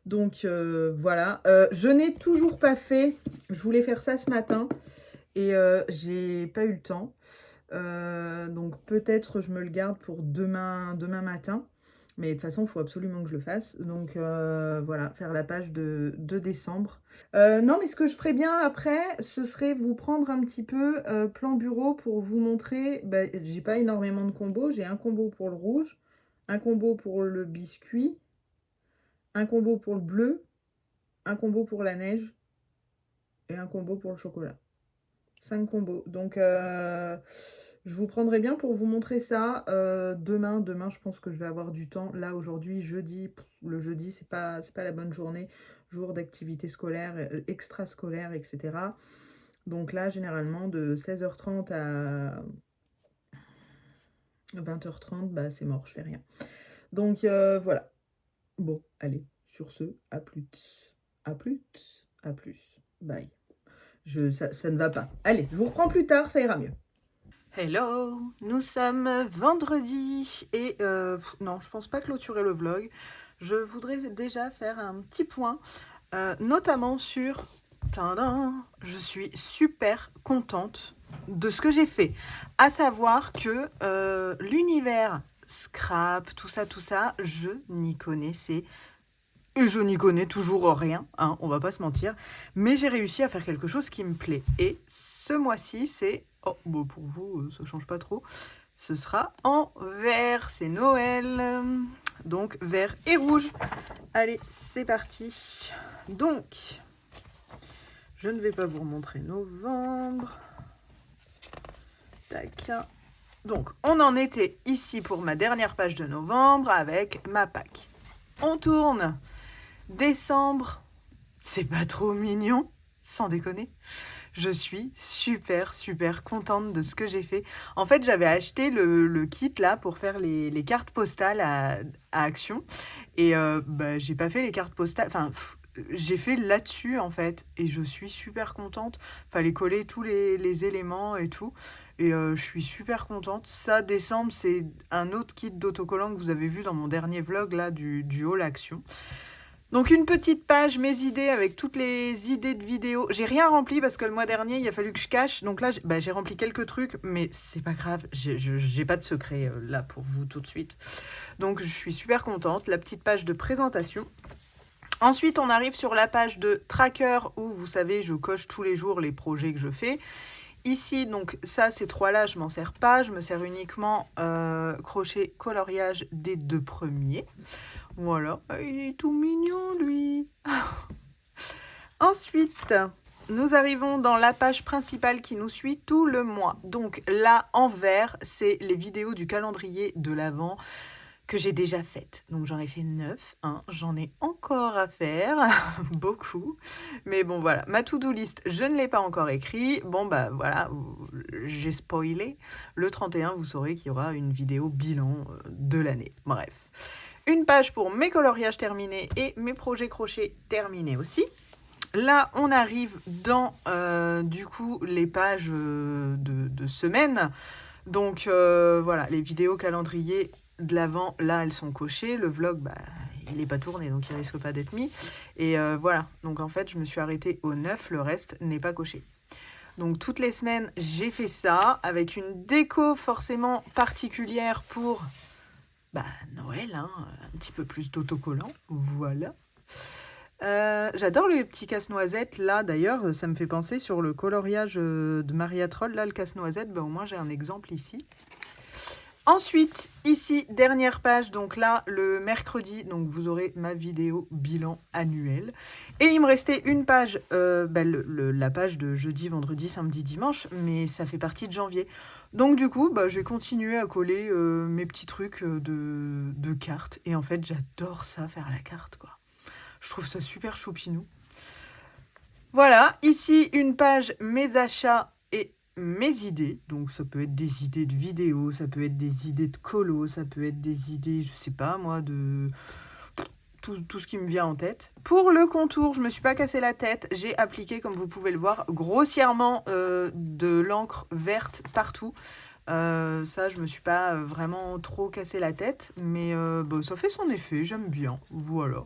Donc, voilà. Je n'ai toujours pas fait... Je voulais faire ça ce matin. Et j'ai pas eu le temps. Donc, peut-être je me le garde pour demain matin. Mais de toute façon, il faut absolument que je le fasse. Donc, voilà, faire la page de décembre. Non, mais ce que je ferais bien après, ce serait vous prendre un petit peu plan bureau pour vous montrer. Bah, j'ai pas énormément de combos. J'ai un combo pour le rouge, un combo pour le biscuit, un combo pour le bleu, un combo pour la neige et un combo pour le chocolat. 5 combos. Donc, je vous prendrai bien pour vous montrer ça demain. Demain, je pense que je vais avoir du temps. Là, aujourd'hui, jeudi, le jeudi, c'est pas la bonne journée. Jour d'activité scolaire, extrascolaire, etc. Donc là, généralement, de 16h30 à 20h30, bah, c'est mort, je fais rien. Donc, voilà. Bon, allez, sur ce, à plus. À plus. À plus. Bye. Ça ne va pas. Allez, je vous reprends plus tard, ça ira mieux. Hello, nous sommes vendredi et non, je pense pas clôturer le vlog. Je voudrais déjà faire un petit point, notamment sur... Tadam, je suis super contente de ce que j'ai fait. À savoir que l'univers scrap, tout ça, je n'y connaissais et je n'y connais toujours rien, hein, on va pas se mentir. Mais j'ai réussi à faire quelque chose qui me plaît. Et ce mois-ci, c'est... Oh, bon, pour vous, ça change pas trop. Ce sera en vert, c'est Noël. Donc, vert et rouge. Allez, c'est parti. Donc, je ne vais pas vous remontrer novembre. Tac. Donc, on en était ici pour ma dernière page de novembre avec ma Pâques. On tourne. Décembre, c'est pas trop mignon, sans déconner. Je suis super contente de ce que j'ai fait. En fait, j'avais acheté le kit là pour faire les cartes postales à Action. Et bah, j'ai pas fait les cartes postales. Enfin, j'ai fait là-dessus en fait. Et je suis super contente. Fallait coller tous les éléments et tout. et je suis super contente. Ça, décembre, c'est un autre kit d'autocollant que vous avez vu dans mon dernier vlog là du haul action. Donc une petite page, mes idées, avec toutes les idées de vidéos. J'ai rien rempli parce que le mois dernier, il a fallu que je cache. Donc là, j'ai rempli quelques trucs, mais c'est pas grave. J'ai pas de secret là pour vous tout de suite. Donc je suis super contente. La petite page de présentation. Ensuite, on arrive sur la page de tracker où, vous savez, je coche tous les jours les projets que je fais. Ici, donc ça, ces trois-là, je m'en sers pas. Je me sers uniquement crochet coloriage des 2 premiers. Voilà, il est tout mignon, lui. Ensuite, nous arrivons dans la page principale qui nous suit tout le mois. Donc là, en vert, c'est les vidéos du calendrier de l'Avent que j'ai déjà faites. Donc j'en ai fait 9, hein. J'en ai encore à faire, beaucoup. Mais bon, voilà, ma to-do list, je ne l'ai pas encore écrit. Bon, bah voilà, j'ai spoilé. Le 31, vous saurez qu'il y aura une vidéo bilan de l'année. Bref. Une page pour mes coloriages terminés et mes projets crochets terminés aussi. Là, on arrive dans, du coup, les pages de semaine. Donc, voilà, les vidéos calendrier de l'Avent, là, elles sont cochées. Le vlog, bah, il n'est pas tourné, donc il risque pas d'être mis. Et voilà, donc en fait, je me suis arrêtée au 9, le reste n'est pas coché. Donc, toutes les semaines, j'ai fait ça, avec une déco forcément particulière pour Noël, hein, un petit peu plus d'autocollant, voilà. J'adore le petit casse-noisette, là, d'ailleurs, ça me fait penser sur le coloriage de Maria Troll, là, le casse-noisette, au moins j'ai un exemple ici. Ensuite, ici, dernière page, donc là, le mercredi, donc vous aurez ma vidéo bilan annuel. Et il me restait une page, la page de jeudi, vendredi, samedi, dimanche, mais ça fait partie de janvier. Donc du coup, j'ai continué à coller mes petits trucs de cartes. Et en fait, j'adore ça, faire la carte, quoi. Je trouve ça super choupinou. Voilà, ici, une page mes achats et mes idées. Donc ça peut être des idées de vidéos, ça peut être des idées de colo, ça peut être des idées, je sais pas moi, de tout ce qui me vient en tête. Pour le contour, je me suis pas cassé la tête. J'ai appliqué, comme vous pouvez le voir, grossièrement de l'encre verte partout. Ça, je me suis pas vraiment trop cassé la tête, mais ça fait son effet, j'aime bien, voilà.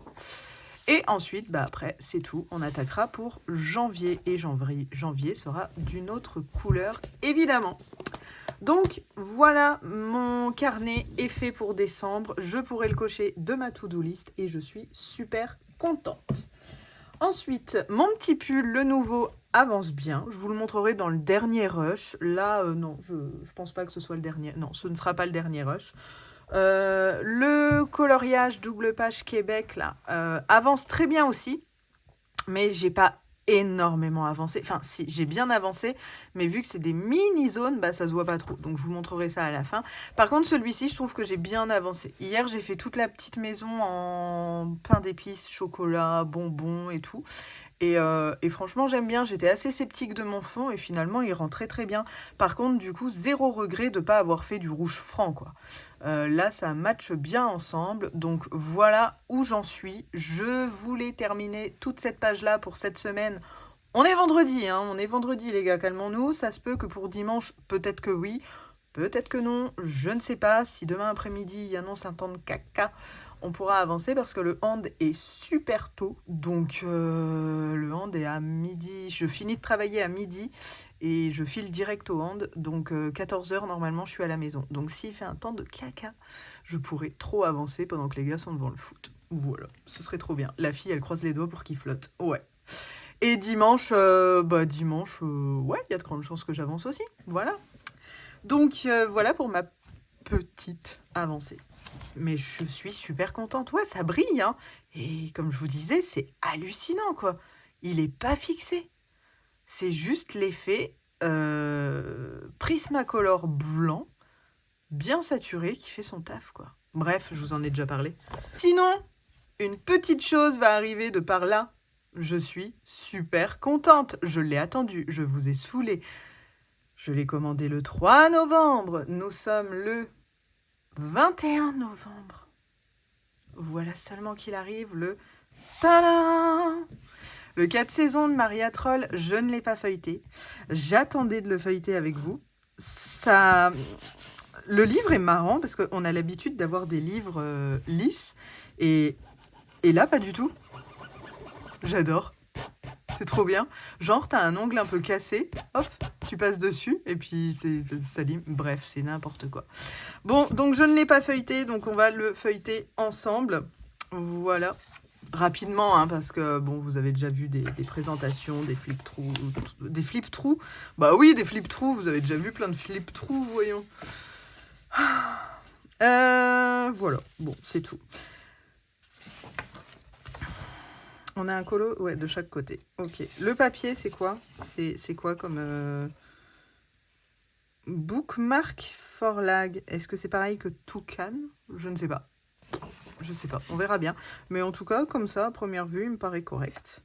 Et ensuite, après, c'est tout, on attaquera pour janvier, et janvier sera d'une autre couleur, évidemment. Donc, voilà, mon carnet est fait pour décembre, je pourrai le cocher de ma to-do list, et je suis super contente. Ensuite, mon petit pull, le nouveau, avance bien. Je vous le montrerai dans le dernier rush. Là, non, je pense pas que ce soit le dernier. Non, ce ne sera pas le dernier rush. Le coloriage double page Québec, là, avance très bien aussi. Mais j'ai pas énormément avancé. Enfin, si, j'ai bien avancé. Mais vu que c'est des mini-zones, ça se voit pas trop. Donc, je vous montrerai ça à la fin. Par contre, celui-ci, je trouve que j'ai bien avancé. Hier, j'ai fait toute la petite maison en pain d'épices, chocolat, bonbons et tout. Et franchement, j'aime bien. J'étais assez sceptique de mon fond et finalement, il rend très très bien. Par contre, du coup, zéro regret de ne pas avoir fait du rouge franc, quoi. Là, ça matche bien ensemble. Donc, voilà où j'en suis. Je voulais terminer toute cette page-là pour cette semaine. On est vendredi, hein. On est vendredi, les gars. Calmons-nous. Ça se peut que pour dimanche, peut-être que oui. Peut-être que non. Je ne sais pas. Si demain après-midi, il annonce un temps de caca, on pourra avancer parce que le hand est super tôt. Donc, le hand est à midi. Je finis de travailler à midi et je file direct au hand. Donc, 14h, normalement, je suis à la maison. Donc, s'il fait un temps de caca, je pourrais trop avancer pendant que les gars sont devant le foot. Voilà, ce serait trop bien. La fille, elle croise les doigts pour qu'il flotte. Ouais. Et dimanche, ouais, il y a de grandes chances que j'avance aussi. Voilà. Donc, voilà pour ma petite avancée. Mais je suis super contente. Ouais, ça brille, hein. Et comme je vous disais, c'est hallucinant, quoi. Il est pas fixé. C'est juste l'effet Prismacolor blanc, bien saturé, qui fait son taf, quoi. Bref, je vous en ai déjà parlé. Sinon, une petite chose va arriver de par là. Je suis super contente. Je l'ai attendu. Je vous ai saoulé. Je l'ai commandé le 3 novembre. Nous sommes le 21 novembre. Voilà seulement qu'il arrive le... Tadam ! Le 4 saisons de Maria Troll, je ne l'ai pas feuilleté. J'attendais de le feuilleter avec vous. ça... Le livre est marrant parce qu'on a l'habitude d'avoir des livres lisses. Et là, pas du tout. J'adore. C'est trop bien. Genre, t'as un ongle un peu cassé. Hop, tu passes dessus. Et puis, ça lime. Bref, c'est n'importe quoi. Bon, donc je ne l'ai pas feuilleté. Donc, on va le feuilleter ensemble. Voilà. Rapidement, hein, parce que bon, vous avez déjà vu des présentations, des flip-through. Bah oui, des flip-through, vous avez déjà vu plein de flip-through, voyons. Voilà, bon, c'est tout. On a un colo, ouais, de chaque côté. Ok, le papier, c'est quoi? C'est quoi comme... Bookmark for lag. Est-ce que c'est pareil que Toucan? Je ne sais pas. Je sais pas, on verra bien. Mais en tout cas, comme ça, à première vue, il me paraît correct.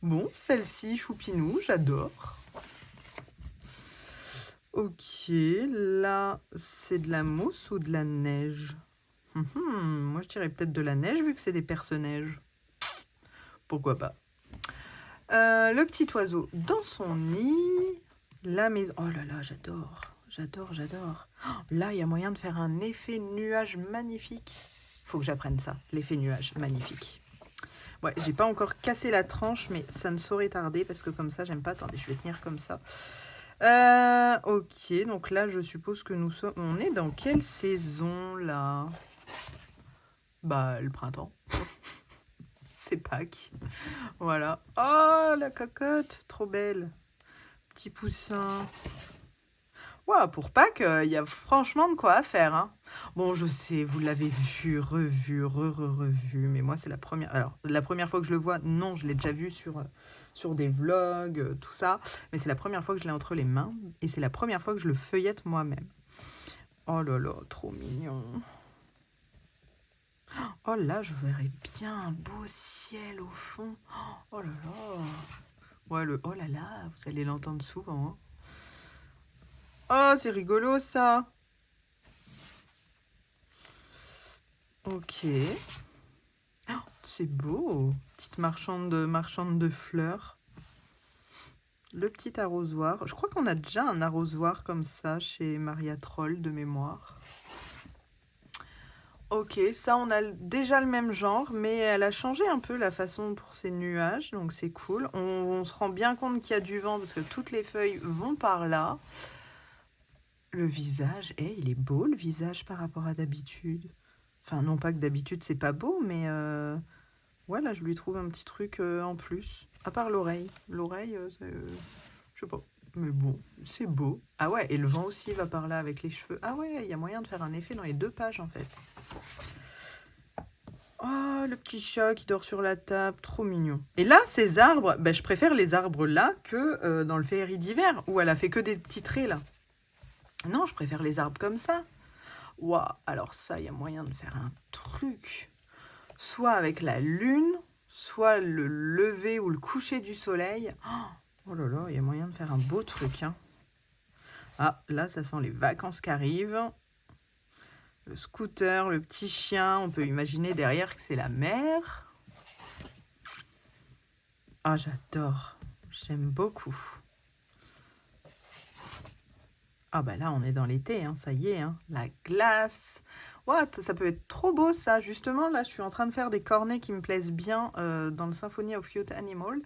Bon, celle-ci, choupinou, j'adore. Ok, là, c'est de la mousse ou de la neige? Moi, je dirais peut-être de la neige, vu que c'est des perce-neige. Pourquoi pas. Le petit oiseau dans son nid. La maison... Oh là là, j'adore. J'adore. Oh, là, il y a moyen de faire un effet nuage magnifique. Faut que j'apprenne ça, l'effet nuage magnifique. Ouais, j'ai pas encore cassé la tranche, mais ça ne saurait tarder parce que comme ça, j'aime pas. Attendez, je vais tenir comme ça. Ok, donc là, je suppose que nous sommes... On est dans quelle saison, là? Bah, le printemps. C'est Pâques. Voilà. Oh, la cocotte, trop belle. Petit poussin. Wow, pour Pâques, il y a franchement de quoi à faire. Hein. Bon, je sais, vous l'avez vu, revu, revu, mais moi, c'est la première... Alors, la première fois que je le vois, non, je l'ai déjà vu sur des vlogs, tout ça, mais c'est la première fois que je l'ai entre les mains, et c'est la première fois que je le feuillette moi-même. Oh là là, trop mignon. Oh là, je verrais bien un beau ciel au fond. Oh là là. Ouais, le oh là là, vous allez l'entendre souvent. Hein. Oh, c'est rigolo ça. Ok. Oh, c'est beau. Petite marchande de fleurs. Le petit arrosoir. Je crois qu'on a déjà un arrosoir comme ça chez Maria Troll de mémoire. Ok, ça on a déjà le même genre, mais elle a changé un peu la façon pour ses nuages, donc c'est cool. On se rend bien compte qu'il y a du vent parce que toutes les feuilles vont par là. Le visage, il est beau le visage par rapport à d'habitude. Enfin, non pas que d'habitude c'est pas beau, mais voilà, je lui trouve un petit truc en plus. À part l'oreille. L'oreille, je sais pas. Mais bon, c'est beau. Ah ouais, et le vent aussi va par là avec les cheveux. Ah ouais, il y a moyen de faire un effet dans les deux pages en fait. Oh, le petit chat qui dort sur la table, trop mignon. Et là, ces arbres, je préfère les arbres là que dans le féerie d'hiver, où elle a fait que des petits traits là. Non, je préfère les arbres comme ça. Waouh, alors ça, il y a moyen de faire un truc. Soit avec la lune, soit le lever ou le coucher du soleil. Oh là là, il y a moyen de faire un beau truc. Hein. Ah, là, ça sent les vacances qui arrivent. Le scooter, le petit chien, on peut imaginer derrière que c'est la mer. Ah, j'adore. J'aime beaucoup. Ah bah là, on est dans l'été, hein, ça y est. Hein. La glace. What, ça peut être trop beau ça. Justement, là, je suis en train de faire des cornets qui me plaisent bien dans le Symphony of Cute Animal.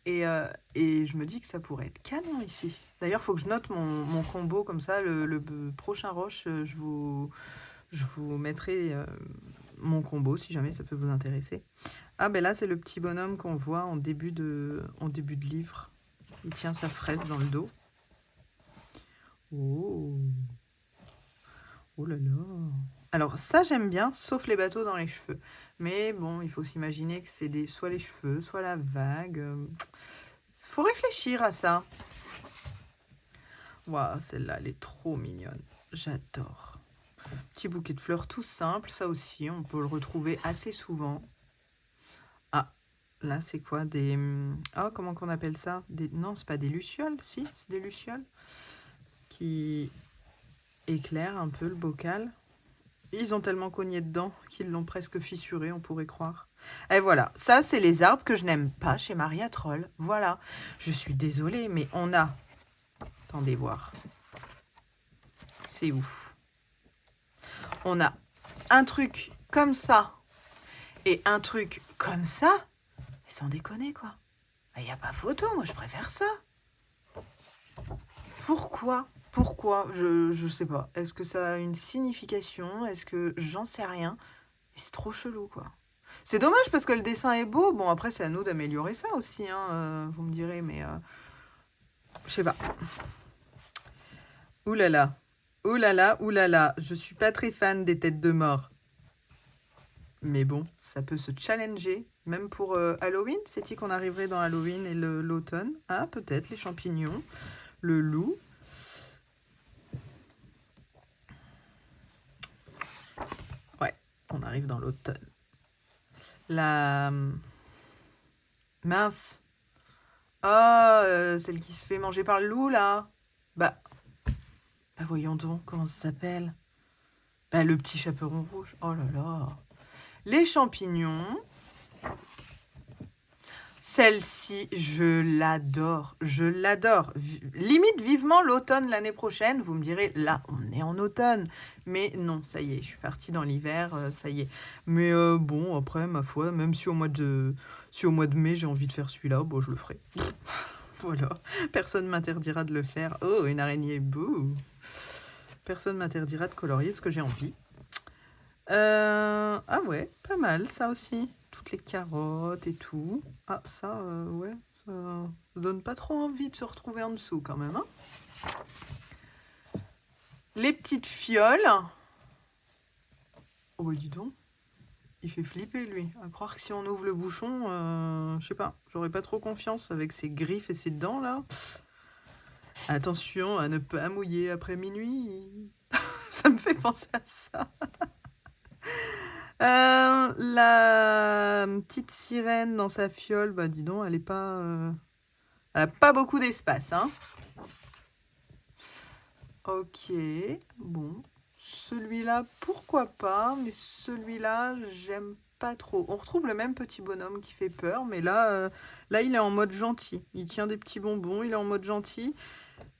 Et je me dis que ça pourrait être canon ici. D'ailleurs, il faut que je note mon combo comme ça. Le prochain rush, je vous mettrai mon combo si jamais ça peut vous intéresser. Ah ben là, c'est le petit bonhomme qu'on voit en début de livre. Il tient sa fraise dans le dos. Oh, oh là là. Alors ça, j'aime bien, sauf les bateaux dans les cheveux. Mais bon, il faut s'imaginer que c'est soit les cheveux, soit la vague. Faut réfléchir à ça. Waouh, celle-là, elle est trop mignonne. J'adore. Petit bouquet de fleurs tout simple, ça aussi, on peut le retrouver assez souvent. Ah, là, c'est quoi des... Oh, comment qu'on appelle ça Non, c'est pas des lucioles, si, c'est des lucioles. Qui éclairent un peu le bocal. Ils ont tellement cogné dedans qu'ils l'ont presque fissuré, on pourrait croire. Et voilà, ça, c'est les arbres que je n'aime pas chez Maria Troll. Voilà, je suis désolée, mais on a... Attendez voir. C'est ouf. On a un truc comme ça et un truc comme ça. Et sans déconner, quoi. Il n'y a pas photo, moi je préfère ça. Pourquoi? Je sais pas. Est-ce que ça a une signification? Est-ce que j'en sais rien? C'est trop chelou, quoi. C'est dommage parce que le dessin est beau. Bon, après, c'est à nous d'améliorer ça aussi, hein, vous me direz, mais je sais pas. Ouh là là. Ouh là là, ouh là là. Je suis pas très fan des têtes de mort. Mais bon, ça peut se challenger. Même pour Halloween. C'est-il qu'on arriverait dans Halloween et l'automne? Ah, peut-être, les champignons. Le loup. Ouais, on arrive dans l'automne. La... Mince. Ah, celle qui se fait manger par le loup, là. Bah voyons donc, comment ça s'appelle? Bah, le petit chaperon rouge. Oh là là. Les champignons. Celle-ci, je l'adore. Je l'adore. Limite vivement l'automne l'année prochaine. Vous me direz, là, on est en automne. Mais non, ça y est, je suis partie dans l'hiver, ça y est. Mais bon, après, ma foi, même si au mois de mai, j'ai envie de faire celui-là, bon, je le ferai. Voilà. Personne ne m'interdira de le faire. Oh, une araignée, bouh. Personne ne m'interdira de colorier ce que j'ai envie. Ah ouais, pas mal, ça aussi. Toutes les carottes et tout. Ah, ça, ouais, ça donne pas trop envie de se retrouver en dessous quand même. Hein. Les petites fioles. Oh, bah dis donc. Il fait flipper, lui. À croire que si on ouvre le bouchon, je sais pas, j'aurais pas trop confiance avec ses griffes et ses dents, là. Attention à ne pas mouiller après minuit. Ça me fait penser à ça. La petite sirène dans sa fiole, bah dis donc, elle est pas... Elle a pas beaucoup d'espace, hein. Ok, bon. Celui-là, pourquoi pas, mais celui-là, j'aime pas trop. On retrouve le même petit bonhomme qui fait peur, mais là, là, il est en mode gentil. Il tient des petits bonbons, il est en mode gentil.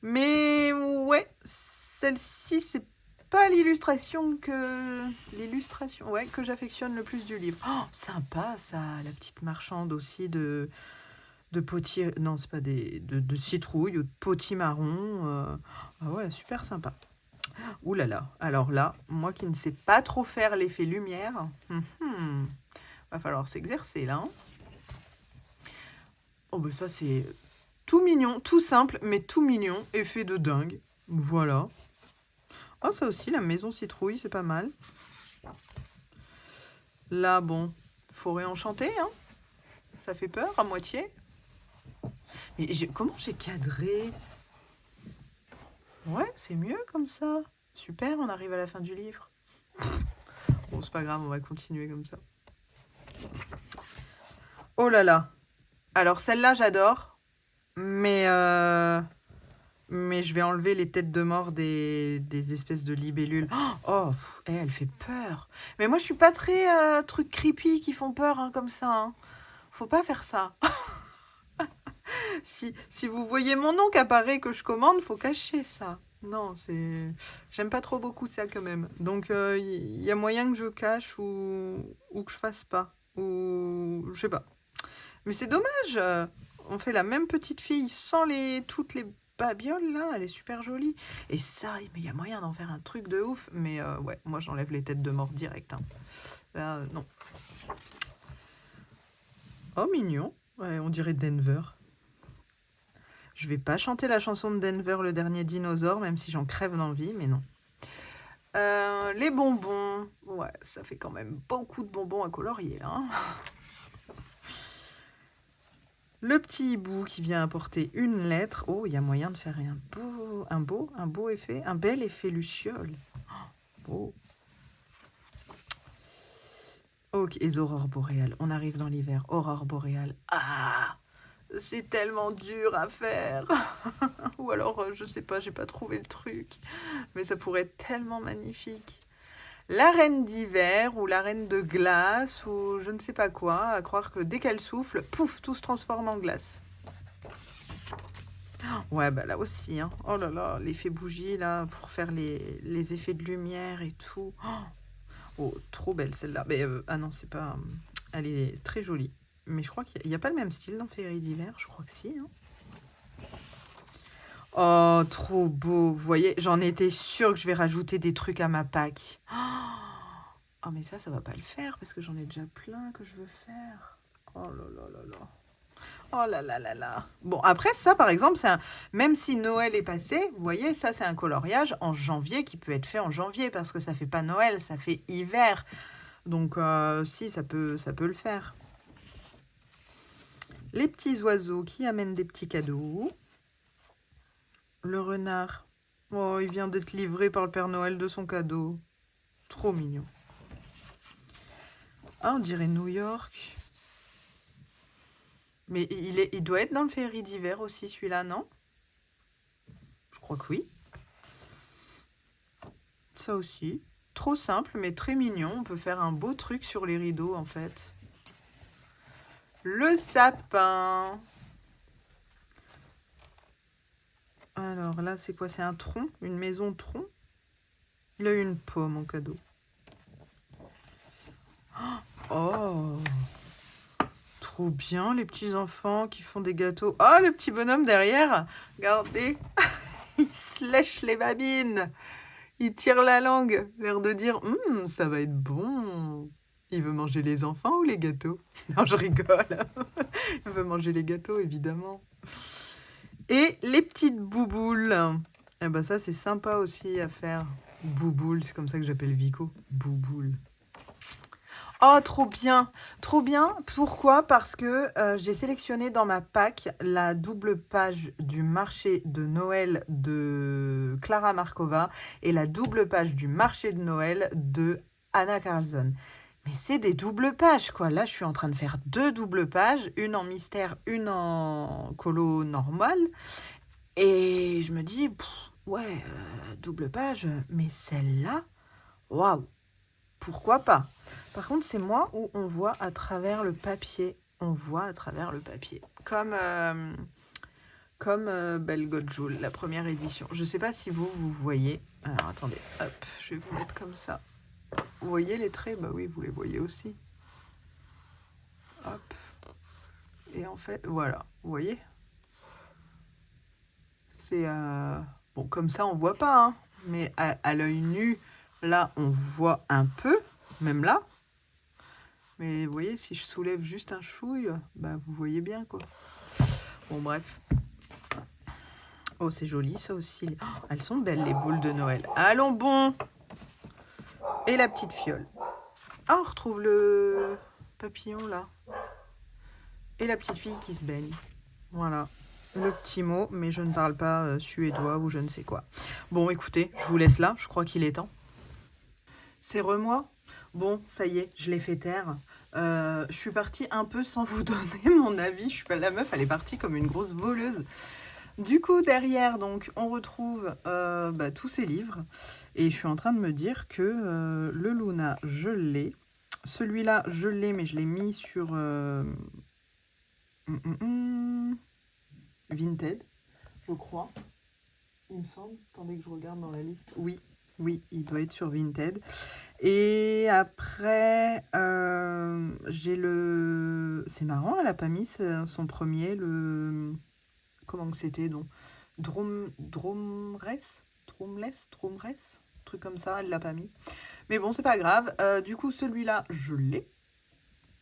Mais ouais, celle-ci, c'est pas l'illustration que j'affectionne le plus du livre. Oh, sympa ça, la petite marchande aussi de potier, non c'est pas de citrouille ou de potimarron. Ah ouais, super sympa. Ouh là là, alors là, moi qui ne sais pas trop faire l'effet lumière, va falloir s'exercer là. Hein. Oh bah ça c'est tout mignon, tout simple, mais tout mignon, effet de dingue. Voilà. Oh, ça aussi, la maison citrouille, c'est pas mal. Là, bon, forêt enchantée, hein. Ça fait peur à moitié. Mais comment j'ai cadré? Ouais, c'est mieux comme ça. Super, on arrive à la fin du livre. Bon, c'est pas grave, on va continuer comme ça. Oh là là. Alors, celle-là, j'adore. Mais je vais enlever les têtes de mort des espèces de libellules. Oh, elle fait peur. Mais moi, je suis pas très trucs creepy qui font peur hein, comme ça. Hein. Faut pas faire ça. si vous voyez mon nom qui apparaît que je commande, faut cacher ça. Non, c'est... J'aime pas trop beaucoup ça quand même. Donc, il y a moyen que je cache ou que je fasse pas. Ou... Je sais pas. Mais c'est dommage. On fait la même petite fille sans toutes les babioles là. Elle est super jolie. Et ça, mais il y a moyen d'en faire un truc de ouf. Mais ouais, moi j'enlève les têtes de mort direct. Hein. Là, non. Oh, mignon. Ouais, on dirait Denver. Je vais pas chanter la chanson de Denver, le dernier dinosaure, même si j'en crève d'envie, mais non. Les bonbons. Ouais, ça fait quand même beaucoup de bonbons à colorier là. Hein. Le petit hibou qui vient apporter une lettre. Oh, il y a moyen de faire un beau effet, un bel effet luciole. Oh. Ok, les aurores boréales. On arrive dans l'hiver. Aurore boréale. Ah, c'est tellement dur à faire. Ou alors, je sais pas, j'ai pas trouvé le truc. Mais ça pourrait être tellement magnifique. La reine d'hiver ou la reine de glace ou je ne sais pas quoi, à croire que dès qu'elle souffle, pouf, tout se transforme en glace. Ouais, bah là aussi, hein. Oh là là, l'effet bougie, là, pour faire les effets de lumière et tout. Oh, trop belle celle-là. Mais, ah non, c'est pas... Elle est très jolie. Mais je crois qu'il n'y a pas le même style dans Féerie d'hiver. Je crois que si, hein. Oh, trop beau. Vous voyez, j'en étais sûre que je vais rajouter des trucs à ma pack. Oh, mais ça va pas le faire parce que j'en ai déjà plein que je veux faire. Oh là là là là. Oh là là là là. Bon, après, ça, par exemple, c'est un... même si Noël est passé, vous voyez, ça, c'est un coloriage en janvier qui peut être fait en janvier parce que ça fait pas Noël, ça fait hiver. Donc, si, ça peut le faire. Les petits oiseaux qui amènent des petits cadeaux. Le renard. Oh, il vient d'être livré par le Père Noël de son cadeau. Trop mignon. Ah, on dirait New York. Mais il doit être dans le Féerie d'hiver aussi, celui-là, non? Je crois que oui. Ça aussi. Trop simple, mais très mignon. On peut faire un beau truc sur les rideaux, en fait. Le sapin. Alors là, c'est quoi? C'est un tronc? Une maison tronc? Il a eu une pomme en cadeau. Oh! Trop bien, les petits enfants qui font des gâteaux. Oh, le petit bonhomme derrière! Regardez! Il se lèche les babines! Il tire la langue, l'air de dire ça va être bon. Il veut manger les enfants ou les gâteaux? Non, je rigole. Il veut manger les gâteaux, évidemment. Et les petites bouboules. Eh ben ça, c'est sympa aussi à faire. Bouboule, c'est comme ça que j'appelle Vico. Bouboule. Oh, trop bien! Trop bien. Pourquoi? Parce que j'ai sélectionné dans ma pack la double page du marché de Noël de Clara Markova et la double page du marché de Noël de Anna Carlson. Mais c'est des doubles pages, quoi. Là, je suis en train de faire 2 doubles pages, une en mystère, une en colo normal. Et je me dis, ouais, double page, mais celle-là, waouh! Pourquoi pas? Par contre, c'est moi où on voit à travers le papier. On voit à travers le papier. Comme Belle Godjoul, la première édition. Je ne sais pas si vous voyez. Alors, attendez. Hop, je vais vous mettre comme ça. Vous voyez les traits? Bah oui, vous les voyez aussi. Hop. Et en fait, voilà. Vous voyez? C'est... Bon, comme ça, on voit pas. Hein. Mais à l'œil nu, là, on voit un peu. Même là. Mais vous voyez, si je soulève juste un chouille, bah vous voyez bien quoi. Bon bref. Oh c'est joli ça aussi. Oh, elles sont belles les boules de Noël. Allons bon. Et la petite fiole. Ah on retrouve le papillon là. Et la petite fille qui se baigne. Voilà. Le petit mot, mais je ne parle pas suédois ou je ne sais quoi. Bon écoutez, je vous laisse là, je crois qu'il est temps. C'est remoi. Bon, ça y est, je l'ai fait taire. Je suis partie un peu sans vous donner mon avis. Je suis pas la meuf, elle est partie comme une grosse voleuse. Du coup, derrière, donc, on retrouve tous ces livres. Et je suis en train de me dire que le Luna, je l'ai. Celui-là, je l'ai, mais je l'ai mis sur Vinted, je crois. Il me semble. Attendez que je regarde dans la liste. Oui, oui, il doit être sur Vinted. Et après, j'ai le... C'est marrant, elle n'a pas mis son premier, le... Comment que c'était donc? Dromres, truc comme ça, elle l'a pas mis. Mais bon, c'est pas grave. Du coup, celui-là, je l'ai.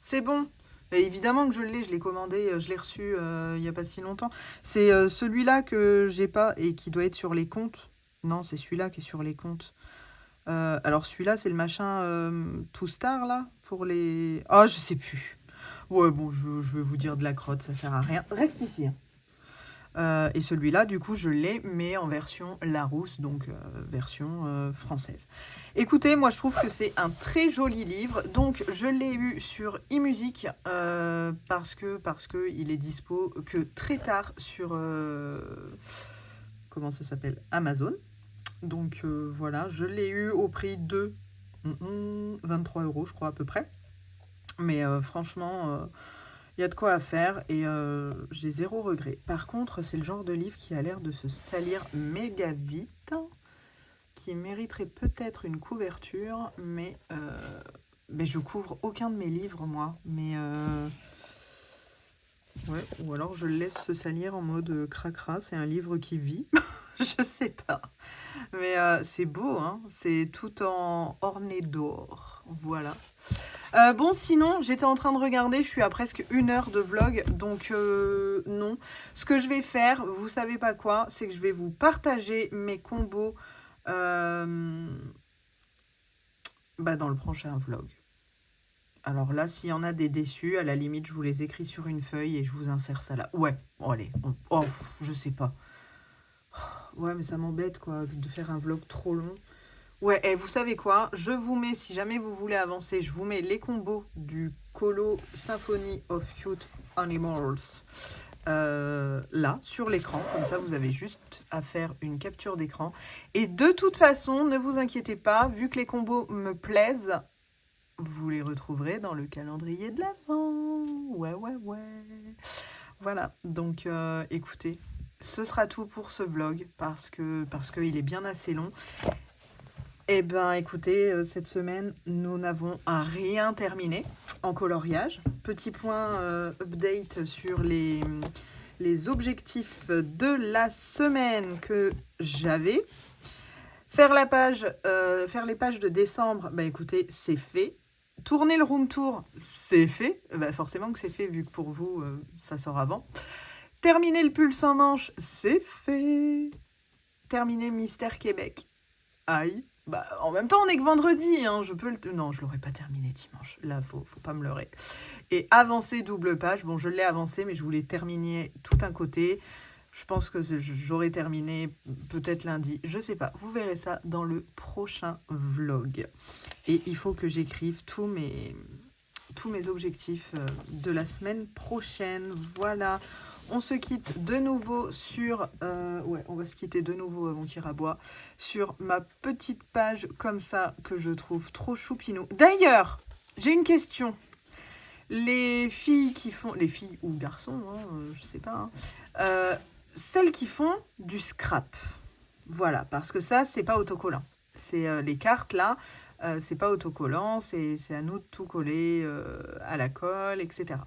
C'est bon. Et évidemment que je l'ai commandé, je l'ai reçu il n'y a pas si longtemps. C'est celui-là que j'ai pas et qui doit être sur les comptes. Non, c'est celui-là qui est sur les comptes. Alors celui-là, c'est le machin Tout Star, là, pour les... Ah, je sais plus. Ouais, bon, je vais vous dire de la crotte, ça sert à rien. Reste ici. Et celui-là, du coup, je l'ai, mais en version Larousse, donc version française. Écoutez, moi, je trouve que c'est un très joli livre. Donc, je l'ai eu sur eMusic parce que il est dispo que très tard sur... comment ça s'appelle? Amazon. Donc, voilà, je l'ai eu au prix de 23 €, je crois, à peu près. Mais franchement... Il y a de quoi à faire et j'ai zéro regret. Par contre, c'est le genre de livre qui a l'air de se salir méga vite, qui mériterait peut-être une couverture, mais je couvre aucun de mes livres, moi. Mais ouais, ou alors je le laisse se salir en mode cracra, c'est un livre qui vit. Je sais pas. Mais c'est beau, hein. C'est tout en orné d'or. Voilà. Bon, sinon, j'étais en train de regarder, je suis à presque 1 heure de vlog, donc non. Ce que je vais faire, vous savez pas quoi, c'est que je vais vous partager mes combos dans le prochain vlog. Alors là, s'il y en a des déçus, à la limite, je vous les écris sur une feuille et je vous insère ça là. Ouais, bon, allez. Je sais pas. Ouais, mais ça m'embête, quoi, de faire un vlog trop long. Ouais, et vous savez quoi? Je vous mets, si jamais vous voulez avancer, je vous mets les combos du Colo Symphony of Cute Animals là, sur l'écran. Comme ça, vous avez juste à faire une capture d'écran. Et de toute façon, ne vous inquiétez pas, vu que les combos me plaisent, vous les retrouverez dans le calendrier de l'Avent. Ouais. Voilà, donc écoutez, ce sera tout pour ce vlog parce qu'il est bien assez long. Eh ben, écoutez, cette semaine, nous n'avons rien terminé en coloriage. Petit point update sur les objectifs de la semaine que j'avais. Faire les pages de décembre, écoutez, c'est fait. Tourner le room tour, c'est fait. Forcément que c'est fait, vu que pour vous, ça sort avant. Terminer le pull sans manche, c'est fait. Terminer Mystère Québec. Aïe. En même temps, on est que vendredi, hein, Non, je l'aurais pas terminé dimanche. Là, faut pas me leurrer. Et avancer double page. Bon, je l'ai avancé, mais je voulais terminer tout un côté. Je pense que j'aurais terminé peut-être lundi. Je sais pas. Vous verrez ça dans le prochain vlog. Et il faut que j'écrive tous mes objectifs de la semaine prochaine. Voilà. On se quitte de nouveau sur... on va se quitter de nouveau avant qu'il raboie. Sur ma petite page comme ça que je trouve trop choupinou. D'ailleurs, j'ai une question. Les filles qui font... Les filles ou garçons, je sais pas. Celles qui font du scrap. Voilà, parce que ça, c'est pas autocollant. C'est les cartes là, c'est pas autocollant, c'est à nous de tout coller à la colle, etc.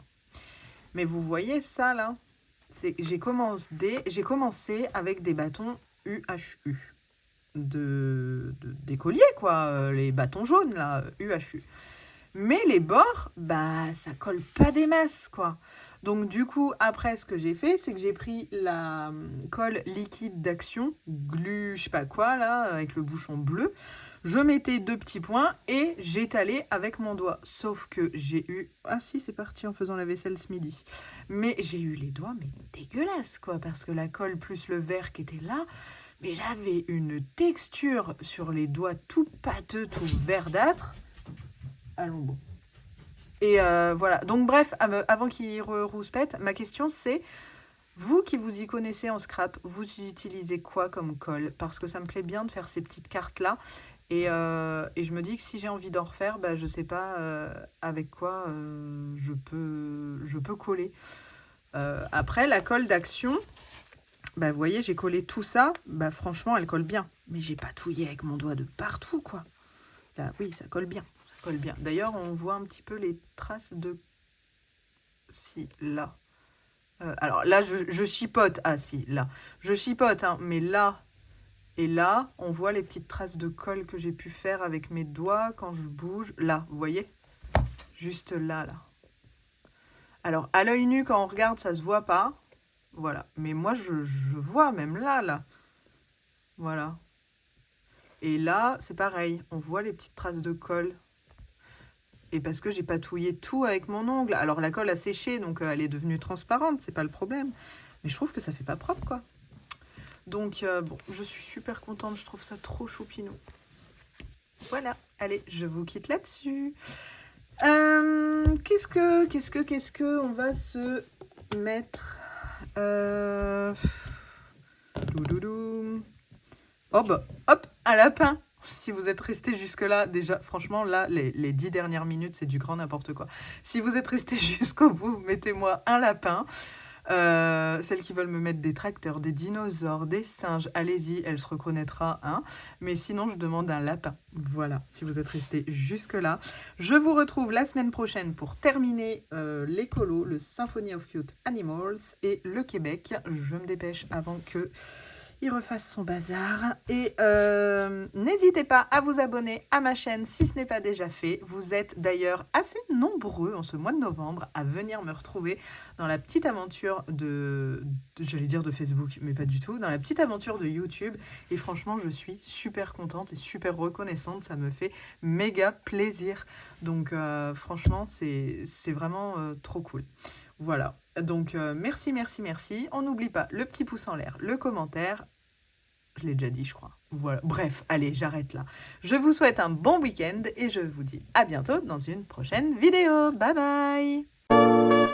Mais vous voyez ça là? J'ai commencé avec des bâtons UHU. Des colliers, quoi. Les bâtons jaunes, là, UHU. Mais les bords, ça colle pas des masses, quoi. Donc, du coup, après, ce que j'ai fait, c'est que j'ai pris la colle liquide d'Action, glu, je sais pas quoi, là, avec le bouchon bleu. Je mettais 2 petits points et j'étalais avec mon doigt. Sauf que j'ai eu... Ah si, c'est parti en faisant la vaisselle ce midi. Mais j'ai eu les doigts, mais dégueulasses, quoi. Parce que la colle plus le verre qui était là... Mais j'avais une texture sur les doigts tout pâteux, tout verdâtre. Allons bon. Et voilà. Donc bref, avant qu'il rouspète, ma question c'est... Vous qui vous y connaissez en scrap, vous utilisez quoi comme colle? Parce que ça me plaît bien de faire ces petites cartes-là. Et je me dis que si j'ai envie d'en refaire, je sais pas avec quoi je peux coller. Après, la colle d'Action, vous voyez, j'ai collé tout ça. Franchement, elle colle bien. Mais j'ai patouillé avec mon doigt de partout, quoi. Là, oui, ça colle bien. Ça colle bien. D'ailleurs, on voit un petit peu les traces de... Si, là. Alors là, je chipote. Ah si, là. Je chipote, hein, mais là... Et là, on voit les petites traces de colle que j'ai pu faire avec mes doigts quand je bouge. Là, vous voyez? Juste là. Alors, à l'œil nu, quand on regarde, ça se voit pas. Voilà. Mais moi, je vois même là. Voilà. Et là, c'est pareil. On voit les petites traces de colle. Et parce que j'ai patouillé tout avec mon ongle. Alors, la colle a séché, donc elle est devenue transparente. C'est pas le problème. Mais je trouve que ça fait pas propre, quoi. Donc, bon, je suis super contente. Je trouve ça trop choupinou. Voilà. Allez, je vous quitte là-dessus. Qu'est-ce que on va se mettre Hop, un lapin. Si vous êtes resté jusque-là, déjà, franchement, là, les 10 dernières minutes, c'est du grand n'importe quoi. Si vous êtes resté jusqu'au bout, mettez-moi un lapin. Celles qui veulent me mettre des tracteurs, des dinosaures, des singes, allez-y, elle se reconnaîtra, hein. Mais sinon, je demande un lapin. Voilà, si vous êtes resté jusque-là. Je vous retrouve la semaine prochaine pour terminer l'écolo, le Symphony of Cute Animals et le Québec. Je me dépêche avant que il refasse son bazar. Et n'hésitez pas à vous abonner à ma chaîne si ce n'est pas déjà fait. Vous êtes d'ailleurs assez nombreux en ce mois de novembre à venir me retrouver dans la petite aventure j'allais dire de Facebook, mais pas du tout, dans la petite aventure de YouTube. Et franchement, je suis super contente et super reconnaissante. Ça me fait méga plaisir. Donc franchement, c'est vraiment trop cool. Voilà, donc merci, merci, merci. On n'oublie pas le petit pouce en l'air, le commentaire. Je l'ai déjà dit, je crois. Voilà, bref, allez, j'arrête là. Je vous souhaite un bon week-end et je vous dis à bientôt dans une prochaine vidéo. Bye bye!